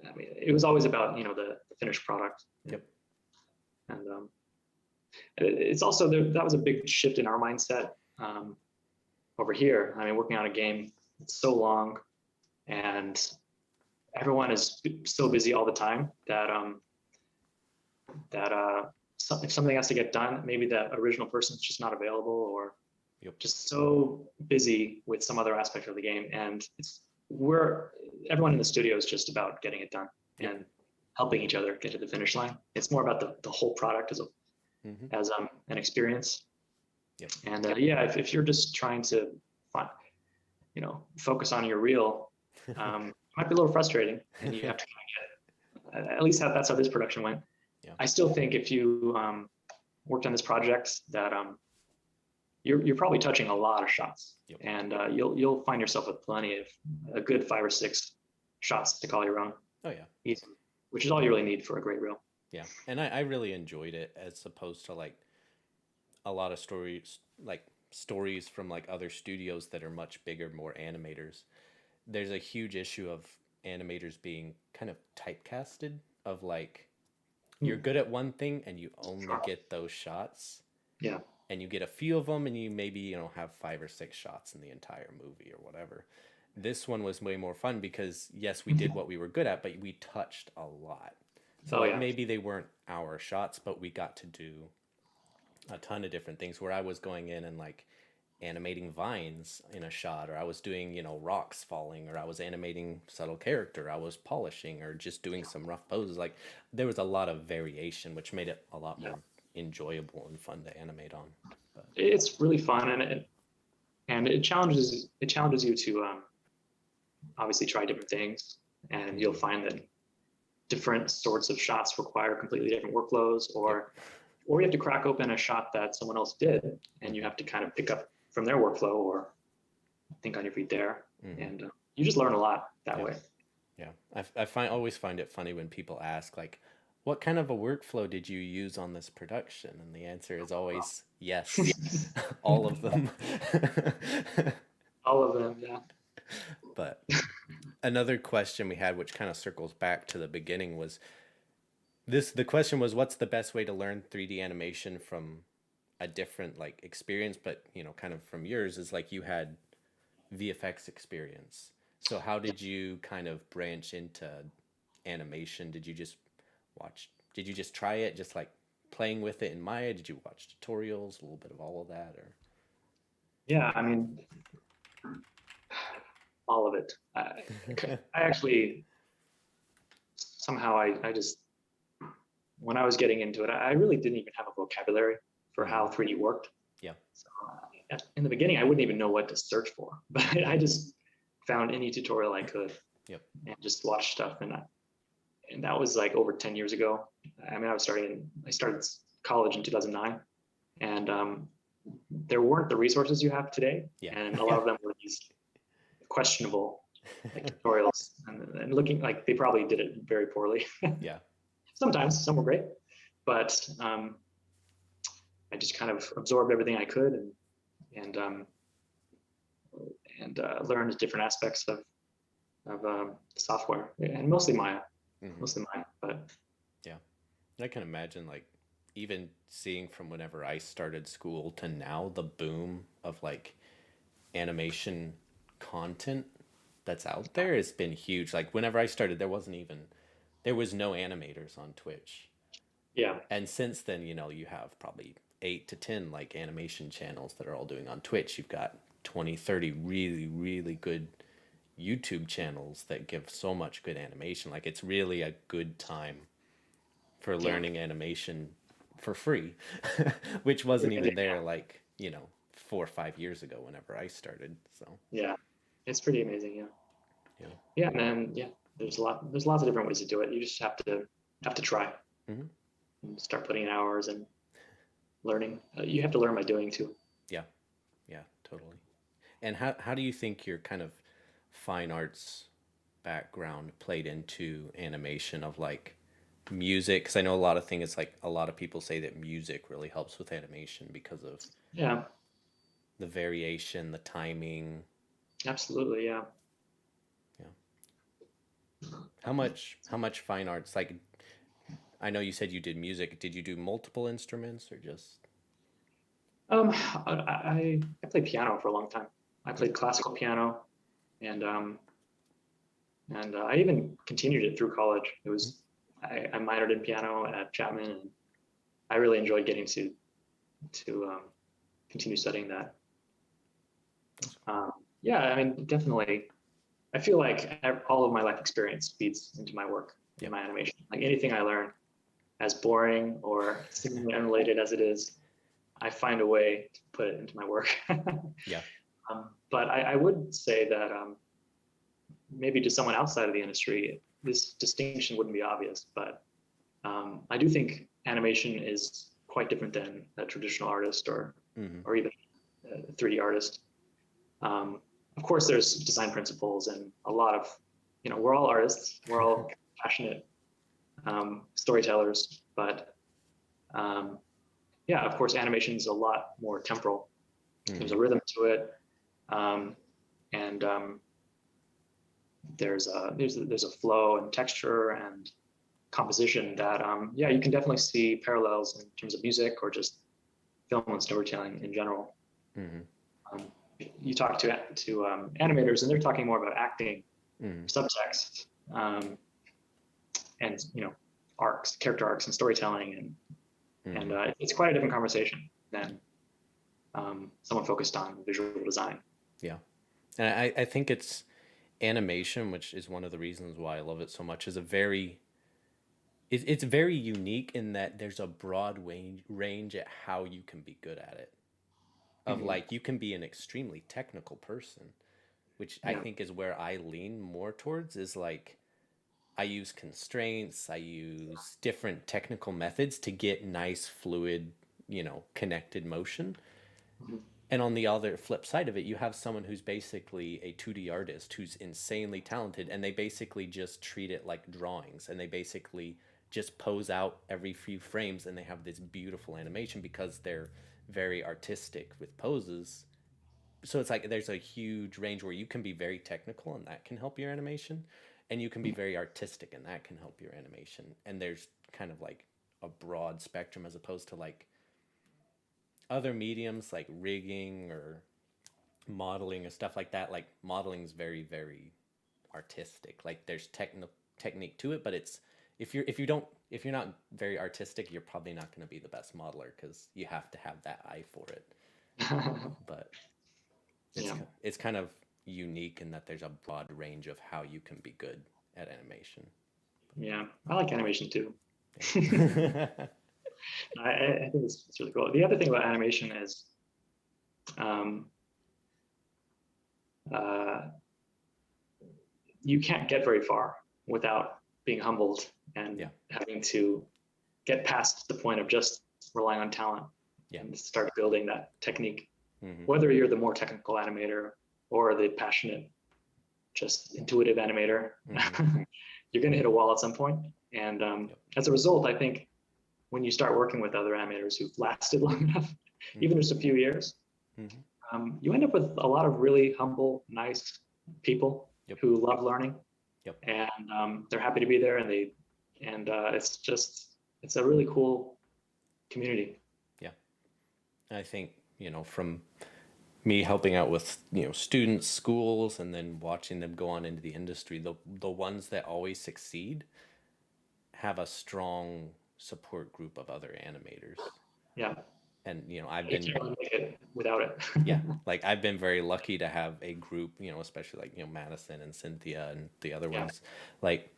Speaker 2: I mean, it was always about the finished product.
Speaker 1: Yep.
Speaker 2: And it's also that was a big shift in our mindset over here. I mean, working on a game, it's so long, and everyone is so busy all the time that if something has to get done, maybe that original person's just not available, or
Speaker 1: Yep.
Speaker 2: just so busy with some other aspect of the game, and we're everyone in the studio is just about getting it done
Speaker 1: Yep.
Speaker 2: and helping each other get to the finish line. It's more about the whole product
Speaker 1: Mm-hmm.
Speaker 2: as an experience.
Speaker 1: Yep.
Speaker 2: And yeah, if you're just trying to find, focus on your reel, it might be a little frustrating, and you have to kind of at least that's how this production went.
Speaker 1: Yeah.
Speaker 2: I still think if you worked on this project, that you're probably touching a lot of shots,
Speaker 1: Yep.
Speaker 2: and you'll find yourself with plenty of a good 5 or 6 shots to call your own.
Speaker 1: Oh yeah.
Speaker 2: Easy, which is all you really need for a great reel.
Speaker 1: Yeah. And I really enjoyed it as opposed to like a lot of stories from like other studios that are much bigger, more animators. There's a huge issue of animators being kind of typecasted of like you're good at one thing and you only get those shots,
Speaker 2: Yeah.
Speaker 1: and you get a few of them and you maybe have 5 or 6 shots in the entire movie or whatever. This one was way more fun because yes, we did what we were good at, but we touched a lot. So
Speaker 2: Oh
Speaker 1: like
Speaker 2: yeah.
Speaker 1: maybe they weren't our shots, but we got to do a ton of different things where I was going in and like animating vines in a shot, or I was doing, rocks falling, or I was animating subtle character, I was polishing, or just doing some rough poses. Like there was a lot of variation, which made it a lot
Speaker 2: Yeah.
Speaker 1: more enjoyable and fun to animate on. But
Speaker 2: It's really fun, and it challenges you to obviously try different things, and you'll find that different sorts of shots require completely different workflows,
Speaker 1: yep.
Speaker 2: or you have to crack open a shot that someone else did, and you
Speaker 1: Mm-hmm.
Speaker 2: have to kind of pick up from their workflow or think on your feet there,
Speaker 1: Mm-hmm.
Speaker 2: and you just learn a lot that
Speaker 1: Yeah.
Speaker 2: way.
Speaker 1: Yeah. I always find it funny when people ask like, what kind of a workflow did you use on this production? And the answer is always yes, all of them.
Speaker 2: All of them, yeah.
Speaker 1: But another question we had, which kind of circles back to the beginning, was the question was, what's the best way to learn 3D animation from a different like experience, but kind of from yours is like you had VFX experience. So how did you kind of branch into animation? Did you just try it, just like playing with it in Maya? Did you watch tutorials, a little bit of all of that, or?
Speaker 2: Yeah, I mean, all of it. I actually somehow I just when I was getting into it, I really didn't even have a vocabulary for
Speaker 1: Mm,
Speaker 2: how 3D worked.
Speaker 1: yeah.
Speaker 2: So in the beginning, I wouldn't even know what to search for, but I just found any tutorial I could
Speaker 1: Yep.
Speaker 2: and just watched stuff. And that was like over 10 years ago. I mean, I started college in 2009, and there weren't the resources you have today.
Speaker 1: Yeah.
Speaker 2: And a lot of them were these questionable like tutorials, and looking like they probably did it very poorly.
Speaker 1: Yeah.
Speaker 2: Sometimes some were great, but I just kind of absorbed everything I could, and learned different aspects of software, and mostly Maya,
Speaker 1: Hmm.
Speaker 2: mostly Maya. But
Speaker 1: Yeah. I can imagine like even seeing from whenever I started school to now the boom of like animation content that's out there has been huge. Like whenever I started, there was no animators on Twitch.
Speaker 2: yeah,
Speaker 1: And since then, you have probably 8 to 10 like animation channels that are all doing on Twitch. You've got 20, 30 really, really good YouTube channels that give so much good animation. Like it's really a good time for
Speaker 2: yeah,
Speaker 1: learning animation for free, which wasn't even there like, 4 or 5 years ago whenever I started. So,
Speaker 2: yeah. It's pretty amazing. Yeah,
Speaker 1: yeah.
Speaker 2: yeah, and then yeah, there's lots of different ways to do it. You just have to try
Speaker 1: Hmm.
Speaker 2: and start putting in hours and learning. You have to learn by doing too.
Speaker 1: Yeah. Yeah, totally. And how do you think you're kind of fine arts background played into animation of like music? Because I know a lot of things, like a lot of people say that music really helps with animation because of
Speaker 2: Yeah,
Speaker 1: the variation, the timing.
Speaker 2: absolutely. Yeah.
Speaker 1: Yeah. How much fine arts, like, I know you said you did music. Did you do multiple instruments or just?
Speaker 2: I played piano for a long time. I
Speaker 1: Yeah.
Speaker 2: played classical piano, and I even continued it through college. I minored in piano at Chapman, and I really enjoyed getting to continue studying that.
Speaker 1: That's cool.
Speaker 2: Um, yeah, I mean, definitely. I feel like all of my life experience feeds into my work in
Speaker 1: Yeah.
Speaker 2: my animation. Like anything I learn, as boring or seemingly unrelated as it is, I find a way to put it into my work.
Speaker 1: Yeah.
Speaker 2: But I would say that maybe to someone outside of the industry, this distinction wouldn't be obvious. But I do think animation is quite different than a traditional artist
Speaker 1: Mm-hmm.
Speaker 2: or even a 3D artist. Um, of course, there's design principles and a lot of, we're all artists, we're all passionate storytellers, but um, yeah, of course, animation is a lot more temporal. There's
Speaker 1: Mm-hmm.
Speaker 2: a rhythm to it, um, and there's a flow and texture and composition that yeah, you can definitely see parallels in terms of music or just film and storytelling in general.
Speaker 1: Mm-hmm.
Speaker 2: You talk to animators, and they're talking more about acting,
Speaker 1: Mm-hmm.
Speaker 2: subtext, and arcs, character arcs, and storytelling, and
Speaker 1: Mm-hmm.
Speaker 2: it's quite a different conversation than someone focused on visual design.
Speaker 1: Yeah. And I think it's animation, which is one of the reasons why I love it so much, is it's very unique in that there's a broad range at how you can be good at it. Of
Speaker 2: Mm-hmm.
Speaker 1: like, you can be an extremely technical person, which I
Speaker 2: Yeah.
Speaker 1: think is where I lean more towards, is like, I use constraints, I use different technical methods to get nice, fluid, connected motion.
Speaker 2: Mm-hmm.
Speaker 1: And on the other flip side of it, you have someone who's basically a 2D artist who's insanely talented, and they basically just treat it like drawings, and they basically just pose out every few frames, and they have this beautiful animation because they're very artistic with poses. So it's like there's a huge range where you can be very technical and that can help your animation, and you can be very artistic and that can help your animation. And there's kind of like a broad spectrum, as opposed to like other mediums like rigging or modeling and stuff like that. Like modeling's very, very artistic. Like there's technique to it, but it's, if you're not very artistic, you're probably not going to be the best modeler because you have to have that eye for it. But it's
Speaker 2: Yeah.
Speaker 1: it's kind of unique in that there's a broad range of how you can be good at animation.
Speaker 2: Yeah. I like animation too.
Speaker 1: Yeah.
Speaker 2: I think it's really cool. The other thing about animation is um, uh, you can't get very far without being humbled and
Speaker 1: Yeah.
Speaker 2: having to get past the point of just relying on talent
Speaker 1: Yeah.
Speaker 2: and start building that technique.
Speaker 1: Mm-hmm.
Speaker 2: Whether you're the more technical animator or the passionate, just intuitive animator,
Speaker 1: Mm-hmm.
Speaker 2: you're going to hit a wall at some point. And
Speaker 1: Yep.
Speaker 2: as a result, I think when you start working with other animators who've lasted long enough, even
Speaker 1: Mm-hmm.
Speaker 2: just a few years,
Speaker 1: Mm-hmm.
Speaker 2: you end up with a lot of really humble, nice people
Speaker 1: Yep.
Speaker 2: who love learning,
Speaker 1: Yep.
Speaker 2: and they're happy to be there, and it's a really cool community.
Speaker 1: Yeah. I think, from me helping out with, students, schools, and then watching them go on into the industry, the ones that always succeed have a strong support group of other animators.
Speaker 2: Yeah,
Speaker 1: And I've
Speaker 2: you can't
Speaker 1: been,
Speaker 2: really make it without it.
Speaker 1: yeah, like I've been very lucky to have a group, especially like, Madison and Cynthia and the other
Speaker 2: Yeah,
Speaker 1: ones. Like,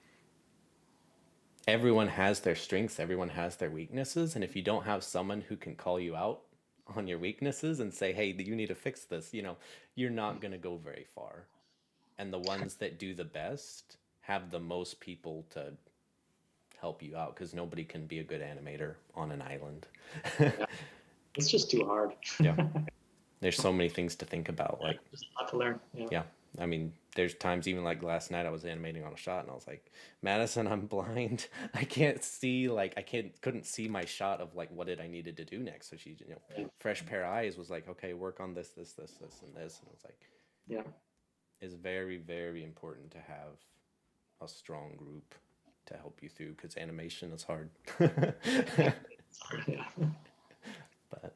Speaker 1: everyone has their strengths, everyone has their weaknesses, and if you don't have someone who can call you out on your weaknesses and say, "Hey, you need to fix this," you're not going to go very far. And the ones that do the best have the most people to help you out, because nobody can be a good animator on an island.
Speaker 2: yeah, it's just too hard.
Speaker 1: Yeah. There's so many things to think about, like,
Speaker 2: Just a lot to learn. Yeah,
Speaker 1: yeah. I mean, there's times even like last night I was animating on a shot and I was like, Madison, I'm blind. I can't see like couldn't see my shot of like what it I needed to do next. So she,
Speaker 2: Yeah.
Speaker 1: fresh pair of eyes was like, okay, work on this, and this. And it's like
Speaker 2: Yeah.
Speaker 1: it's very, very important to have a strong group to help you through because animation is hard.
Speaker 2: Sorry. Yeah.
Speaker 1: But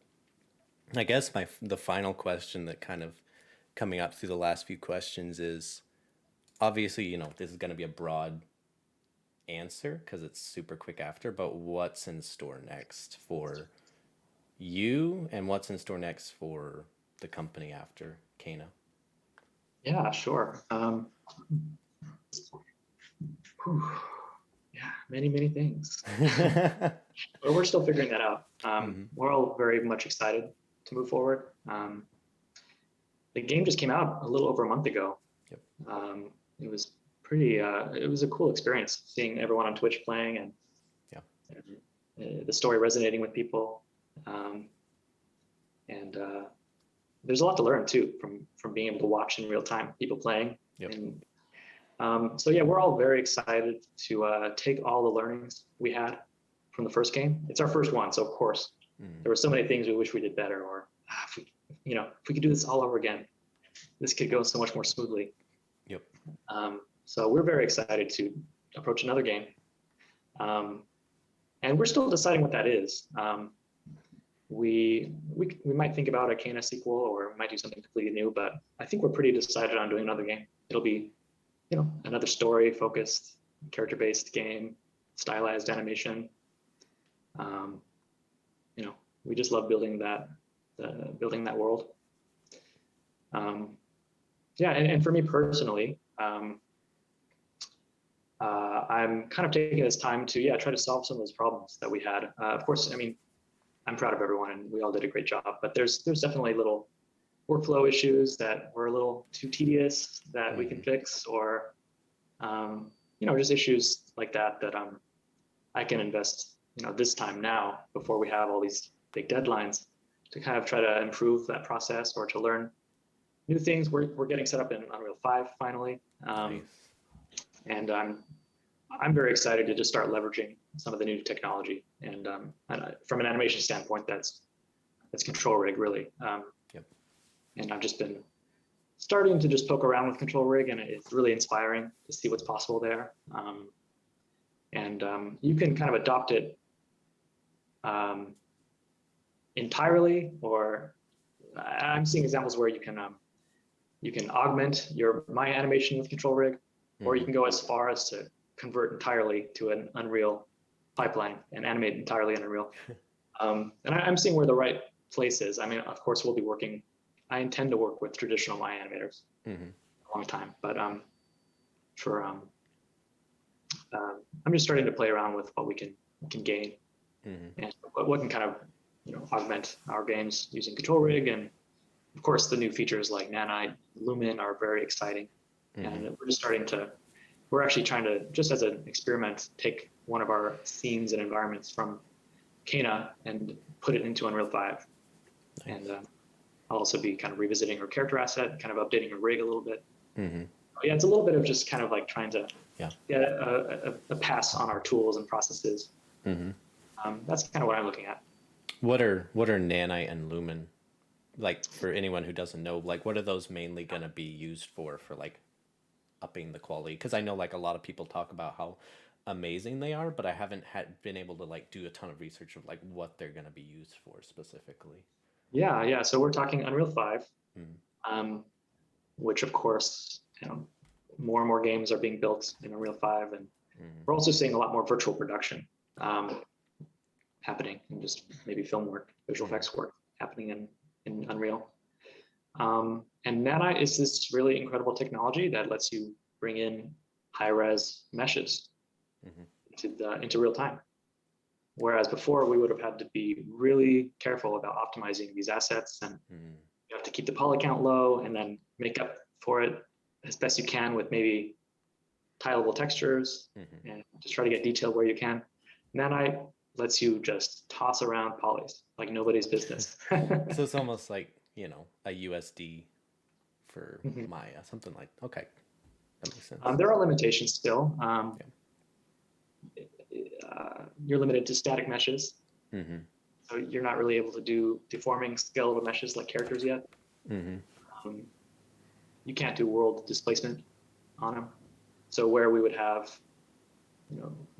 Speaker 1: I guess the final question that kind of coming up through the last few questions is obviously, this is going to be a broad answer because it's super quick after, but what's in store next for you and what's in store next for the company after Kana?
Speaker 2: Yeah, sure. Whew. Yeah, many, many things. But we're still figuring that out.
Speaker 1: Hmm.
Speaker 2: We're all very much excited to move forward. The game just came out a little over a month ago.
Speaker 1: Yep.
Speaker 2: It was pretty, it was a cool experience seeing everyone on Twitch playing
Speaker 1: Yeah.
Speaker 2: and the story resonating with people. Um, and there's a lot to learn too from being able to watch in real time people playing.
Speaker 1: Yep.
Speaker 2: And so yeah, we're all very excited to take all the learnings we had from the first game. It's our first one, so of course
Speaker 1: Hmm.
Speaker 2: there were so many things we wish we did better, or if we could do this all over again, this could go so much more smoothly.
Speaker 1: Yep.
Speaker 2: So we're very excited to approach another game, um, and we're still deciding what that is. We might think about a Kana sequel, or we might do something completely new, but I think we're pretty decided on doing another game. It'll be another story focused, character based game, stylized animation. Um, we just love building that world. Um, yeah, and for me personally, I'm kind of taking this time to try to solve some of those problems that we had. Of course, I mean I'm proud of everyone and we all did a great job, but there's definitely little workflow issues that were a little too tedious that we can
Speaker 1: Hmm.
Speaker 2: fix, or just issues like that I can invest this time now before we have all these big deadlines to kind of try to improve that process or to learn new things. We're getting set up in Unreal 5 finally,
Speaker 1: Nice.
Speaker 2: and I'm very excited to just start leveraging some of the new technology. And from an animation standpoint, that's control rig really.
Speaker 1: Yep.
Speaker 2: And I've just been starting to just poke around with control rig, and it's really inspiring to see what's possible there. And you can kind of adopt it um, entirely, or I'm seeing examples where you can augment your my animation with control rig, or you
Speaker 1: Hmm.
Speaker 2: can go as far as to convert entirely to an Unreal pipeline and animate entirely in Unreal. And I'm seeing where the right place is. I mean, of course, we'll be working. I intend to work with traditional my animators
Speaker 1: Hmm.
Speaker 2: a long time, but for I'm just starting to play around with what we can gain
Speaker 1: Hmm.
Speaker 2: and what can kind of augment our games using control rig. And of course, the new features like Nanite, Lumen are very exciting.
Speaker 1: Hmm.
Speaker 2: And we're actually trying to, just as an experiment, take one of our scenes and environments from Kana and put it into Unreal 5. And
Speaker 1: Nice.
Speaker 2: I'll also be kind of revisiting our character asset, kind of updating our rig a little bit.
Speaker 1: Hmm.
Speaker 2: Yeah, it's a little bit of just kind of like trying to
Speaker 1: Yeah.
Speaker 2: get a pass on our tools and processes.
Speaker 1: Hmm.
Speaker 2: That's kind of what I'm looking at.
Speaker 1: What are nanite and lumen like for anyone who doesn't know? Like, what are those mainly gonna be used for like upping the quality? Because I know like a lot of people talk about how amazing they are, but I haven't had been able to like do a ton of research of like what they're gonna be used for specifically.
Speaker 2: Yeah, yeah. So we're talking Unreal 5,
Speaker 1: Mm.
Speaker 2: um, which of course, more and more games are being built in Unreal 5, and
Speaker 1: Hmm.
Speaker 2: we're also seeing a lot more virtual production um, happening, and just maybe film work, visual
Speaker 1: Hmm.
Speaker 2: effects work happening in Unreal. And Nanite is this really incredible technology that lets you bring in high res meshes
Speaker 1: Hmm.
Speaker 2: into real time. Whereas before we would have had to be really careful about optimizing these assets, and
Speaker 1: Hmm.
Speaker 2: you have to keep the poly count low and then make up for it as best you can with maybe tileable textures
Speaker 1: Hmm.
Speaker 2: and just try to get detail where you can. Nanite lets you just toss around polys like nobody's business.
Speaker 1: So it's almost like a USD for
Speaker 2: Mhm.
Speaker 1: Maya, something like. Okay, that makes sense.
Speaker 2: There are limitations still.
Speaker 1: Yeah.
Speaker 2: You're limited to static meshes,
Speaker 1: Mm-hmm.
Speaker 2: so you're not really able to do deforming scalable meshes like characters yet.
Speaker 1: Mm-hmm.
Speaker 2: Um, you can't do world displacement on them. So where we would have,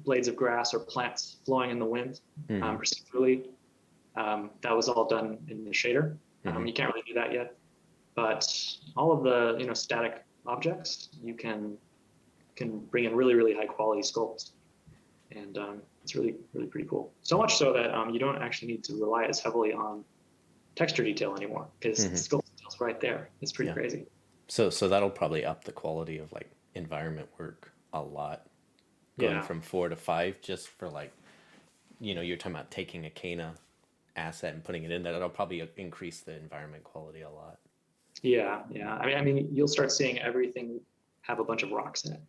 Speaker 2: blades of grass or plants flowing in the wind
Speaker 1: Mm-hmm.
Speaker 2: procedurally, that was all done in the shader.
Speaker 1: Mm-hmm.
Speaker 2: You can't really do that yet, but all of the static objects you can bring in really really high quality sculpts, and it's really really pretty cool. So much so that you don't actually need to rely as heavily on texture detail anymore because the
Speaker 1: Mm-hmm.
Speaker 2: sculpt detail's right there. It's pretty
Speaker 1: Yeah.
Speaker 2: crazy.
Speaker 1: So that'll probably up the quality of like environment work a lot, going
Speaker 2: Yeah,
Speaker 1: from 4 to 5 just for like, you're talking about taking a Kana asset and putting it in there. That'll probably increase the environment quality a lot.
Speaker 2: yeah. I mean, you'll start seeing everything have a bunch of rocks in it.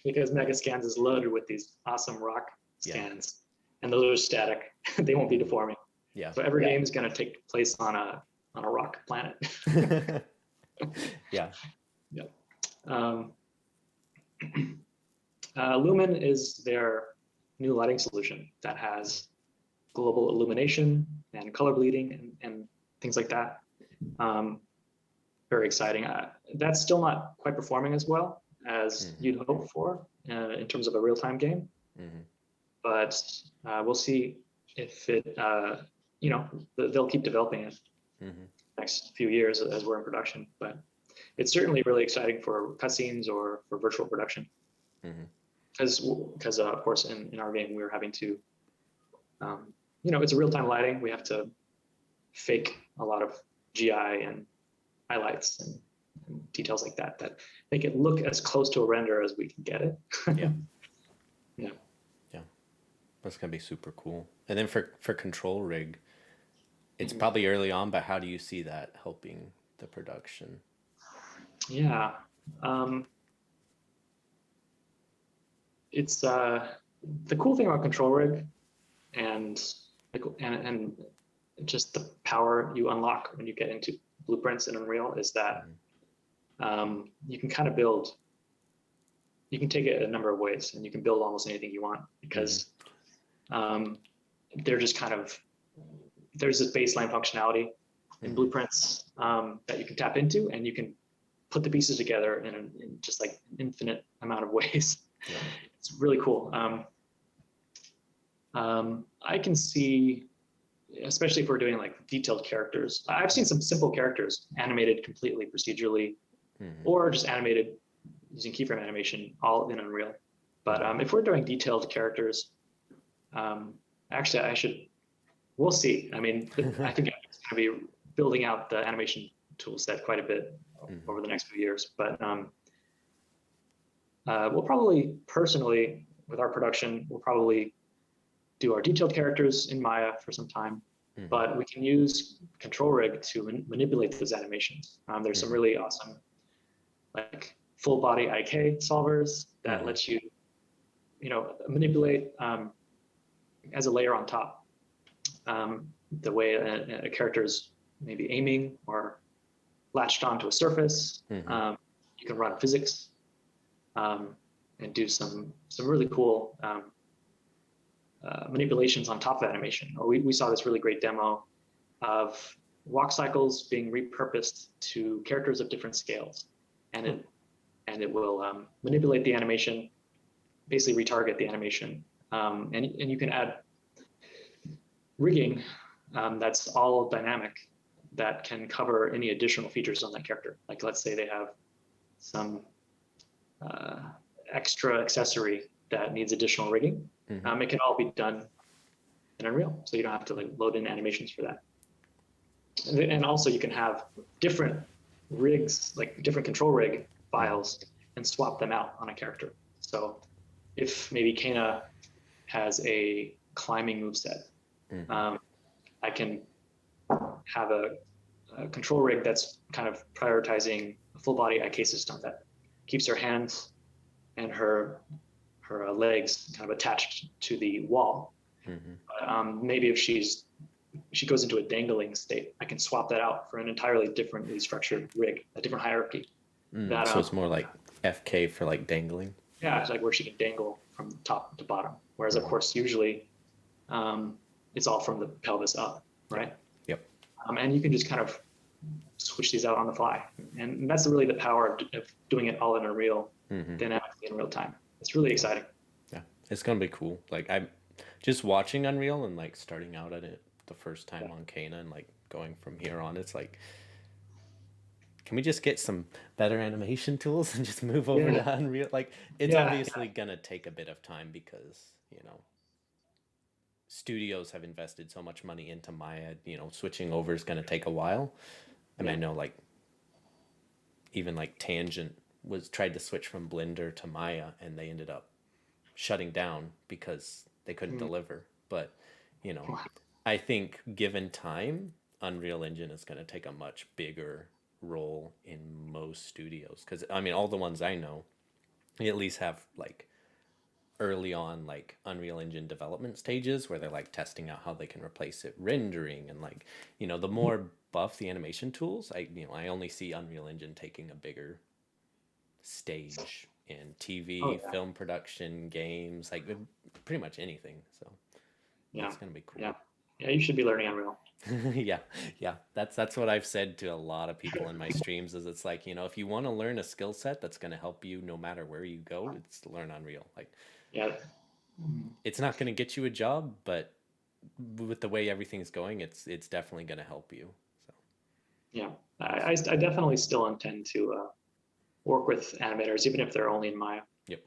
Speaker 2: Because Megascans is loaded with these awesome rock
Speaker 1: Yeah.
Speaker 2: scans, and those are static. They won't be
Speaker 1: Mm-hmm.
Speaker 2: deforming.
Speaker 1: Yeah.
Speaker 2: So every game is going to take place on a rock planet.
Speaker 1: Yeah.
Speaker 2: Yep. Um, Lumen is their new lighting solution that has global illumination and color bleeding and things like that. Um, Very exciting. That's still not quite performing as well as
Speaker 1: Mm-hmm.
Speaker 2: you'd hope for in terms of a real-time game,
Speaker 1: Mm-hmm.
Speaker 2: but we'll see if it, they'll keep developing it
Speaker 1: Mm-hmm.
Speaker 2: next few years as we're in production. But it's certainly really exciting for cutscenes or for virtual production
Speaker 1: Mm-hmm.
Speaker 2: because of course in our game we were having to, it's a real-time lighting. We have to fake a lot of GI and highlights and details like that make it look as close to a render as we can get it.
Speaker 1: Yeah.
Speaker 2: Yeah.
Speaker 1: Yeah. That's gonna be super cool. And then for control rig, it's
Speaker 2: Mhm.
Speaker 1: probably early on, but how do you see that helping the production?
Speaker 2: Yeah. Um, it's the cool thing about control rig and and just the power you unlock when you get into blueprints in Unreal is that
Speaker 1: Mm-hmm.
Speaker 2: you can kind of build. You can take it a number of ways, and you can build almost anything you want
Speaker 1: Mm-hmm.
Speaker 2: because um, they're just kind of there's this baseline functionality in
Speaker 1: Mm-hmm.
Speaker 2: blueprints that you can tap into, and you can put the pieces together in just like an infinite amount of ways.
Speaker 1: Yeah.
Speaker 2: It's really cool. I can see, especially if we're doing like detailed characters. I've seen some simple characters animated completely procedurally,
Speaker 1: Mm-hmm.
Speaker 2: or just animated using keyframe animation, all in Unreal. But
Speaker 1: Mm-hmm.
Speaker 2: if we're doing detailed characters, um, actually, I should. We'll see. I mean, I think it's going to be building out the animation tool set quite a bit
Speaker 1: Mm-hmm.
Speaker 2: over the next few years. But we'll probably personally, with our production, we'll probably do our detailed characters in Maya for some time,
Speaker 1: Mm-hmm.
Speaker 2: but we can use control rig to manipulate those animations. There's some
Speaker 1: Mm-hmm.
Speaker 2: really awesome like full body IK solvers that
Speaker 1: Mm-hmm.
Speaker 2: lets you, manipulate as a layer on top the way a character is maybe aiming or latched onto a surface.
Speaker 1: Mm-hmm.
Speaker 2: You can run physics um, and do some really cool manipulations on top of animation. We saw this really great demo of walk cycles being repurposed to characters of different scales, and
Speaker 1: Huh.
Speaker 2: it will manipulate the animation, basically retarget the animation, and you can add rigging that's all dynamic that can cover any additional features on that character. Like let's say they have some uh, extra accessory that needs additional rigging.
Speaker 1: Mm-hmm.
Speaker 2: It can all be done in Unreal, so you don't have to like load in animations for that. And also you can have different rigs, like different control rig
Speaker 1: Mm-hmm.
Speaker 2: files, and swap them out on a character. So if maybe Kana has a climbing moveset,
Speaker 1: Mm-hmm.
Speaker 2: um, I can have a control rig that's kind of prioritizing a full body IK system that keeps her hands and her legs kind of attached to the wall.
Speaker 1: Mm-hmm.
Speaker 2: Maybe if she's she goes into a dangling state, I can swap that out for an entirely differently structured rig, a different hierarchy. That
Speaker 1: So it's more like FK for like dangling.
Speaker 2: yeah, it's like where she can dangle from top to bottom. Whereas of course usually um, it's all from the pelvis up,
Speaker 1: Yep.
Speaker 2: right?
Speaker 1: Yep.
Speaker 2: And you can just kind of switch these out on the fly, and that's really the power of doing it all in Unreal dynamically in real time. It's really exciting.
Speaker 1: Yeah. It's gonna be cool. Like I'm just watching Unreal and like starting out at it the first time
Speaker 2: Yeah,
Speaker 1: on Kana and like going from here on. It's like, can we just get some better animation tools and just move over
Speaker 2: yeah,
Speaker 1: to Unreal? Like it's
Speaker 2: yeah,
Speaker 1: obviously gonna take a bit of time because studios have invested so much money into Maya. Switching over is gonna take a while. I mean, I
Speaker 2: yeah.
Speaker 1: know like even like Tangent was tried to switch from Blender to Maya and they ended up shutting down because they couldn't
Speaker 2: Mm.
Speaker 1: deliver. But, you know, I think given time, Unreal Engine is going to take a much bigger role in most studios. Because, I mean, all the ones I know, they at least have like early on like Unreal Engine development stages where they're like testing out how they can replace it rendering and like, the more buff the animation tools, I only see Unreal Engine taking a bigger stage in
Speaker 2: Oh
Speaker 1: TV,
Speaker 2: yeah,
Speaker 1: film production, games, like pretty much anything. So
Speaker 2: yeah,
Speaker 1: it's gonna be cool.
Speaker 2: yeah, yeah. You should be learning Unreal.
Speaker 1: Yeah, yeah. That's what I've said to a lot of people in my streams. Is it's like if you want to learn a skill set that's gonna help you no matter where you go, it's to learn Unreal. Like
Speaker 2: Yeah. Mm.
Speaker 1: it's not gonna get you a job, but with the way everything's going, it's definitely gonna help you. So
Speaker 2: Yeah, I definitely still intend to work with animators, even if they're only in Maya,
Speaker 1: yep.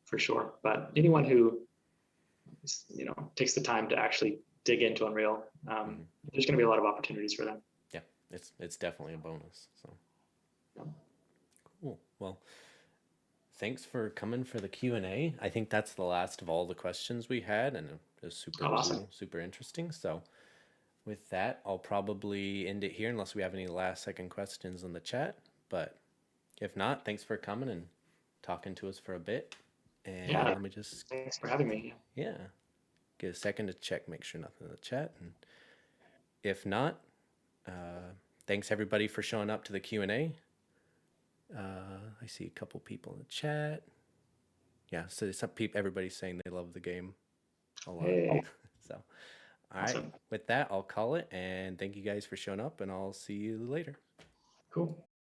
Speaker 2: for sure. But anyone who takes the time to actually dig into Unreal,
Speaker 1: hmm
Speaker 2: there's going to be a lot of opportunities for them.
Speaker 1: Yeah, it's definitely a bonus. So
Speaker 2: Yeah.
Speaker 1: cool. Well, thanks for coming for the Q&A. I think that's the last of all the questions we had, and it was super
Speaker 2: Oh, awesome.
Speaker 1: cool, super interesting. So with that, I'll probably end it here unless we have any last second questions in the chat. But if not, thanks for coming and talking to us for a bit. And
Speaker 2: Yeah,
Speaker 1: let me just,
Speaker 2: thanks for having me.
Speaker 1: yeah, get a second to check, make sure nothing in the chat. And if not, thanks everybody for showing up to the Q&A. I see a couple people in the chat. Yeah, so some people, everybody's saying they love the game a lot.
Speaker 2: Hey,
Speaker 1: So, all right.
Speaker 2: awesome.
Speaker 1: With that, I'll call it and thank you guys for showing up and I'll see you later.
Speaker 2: Cool.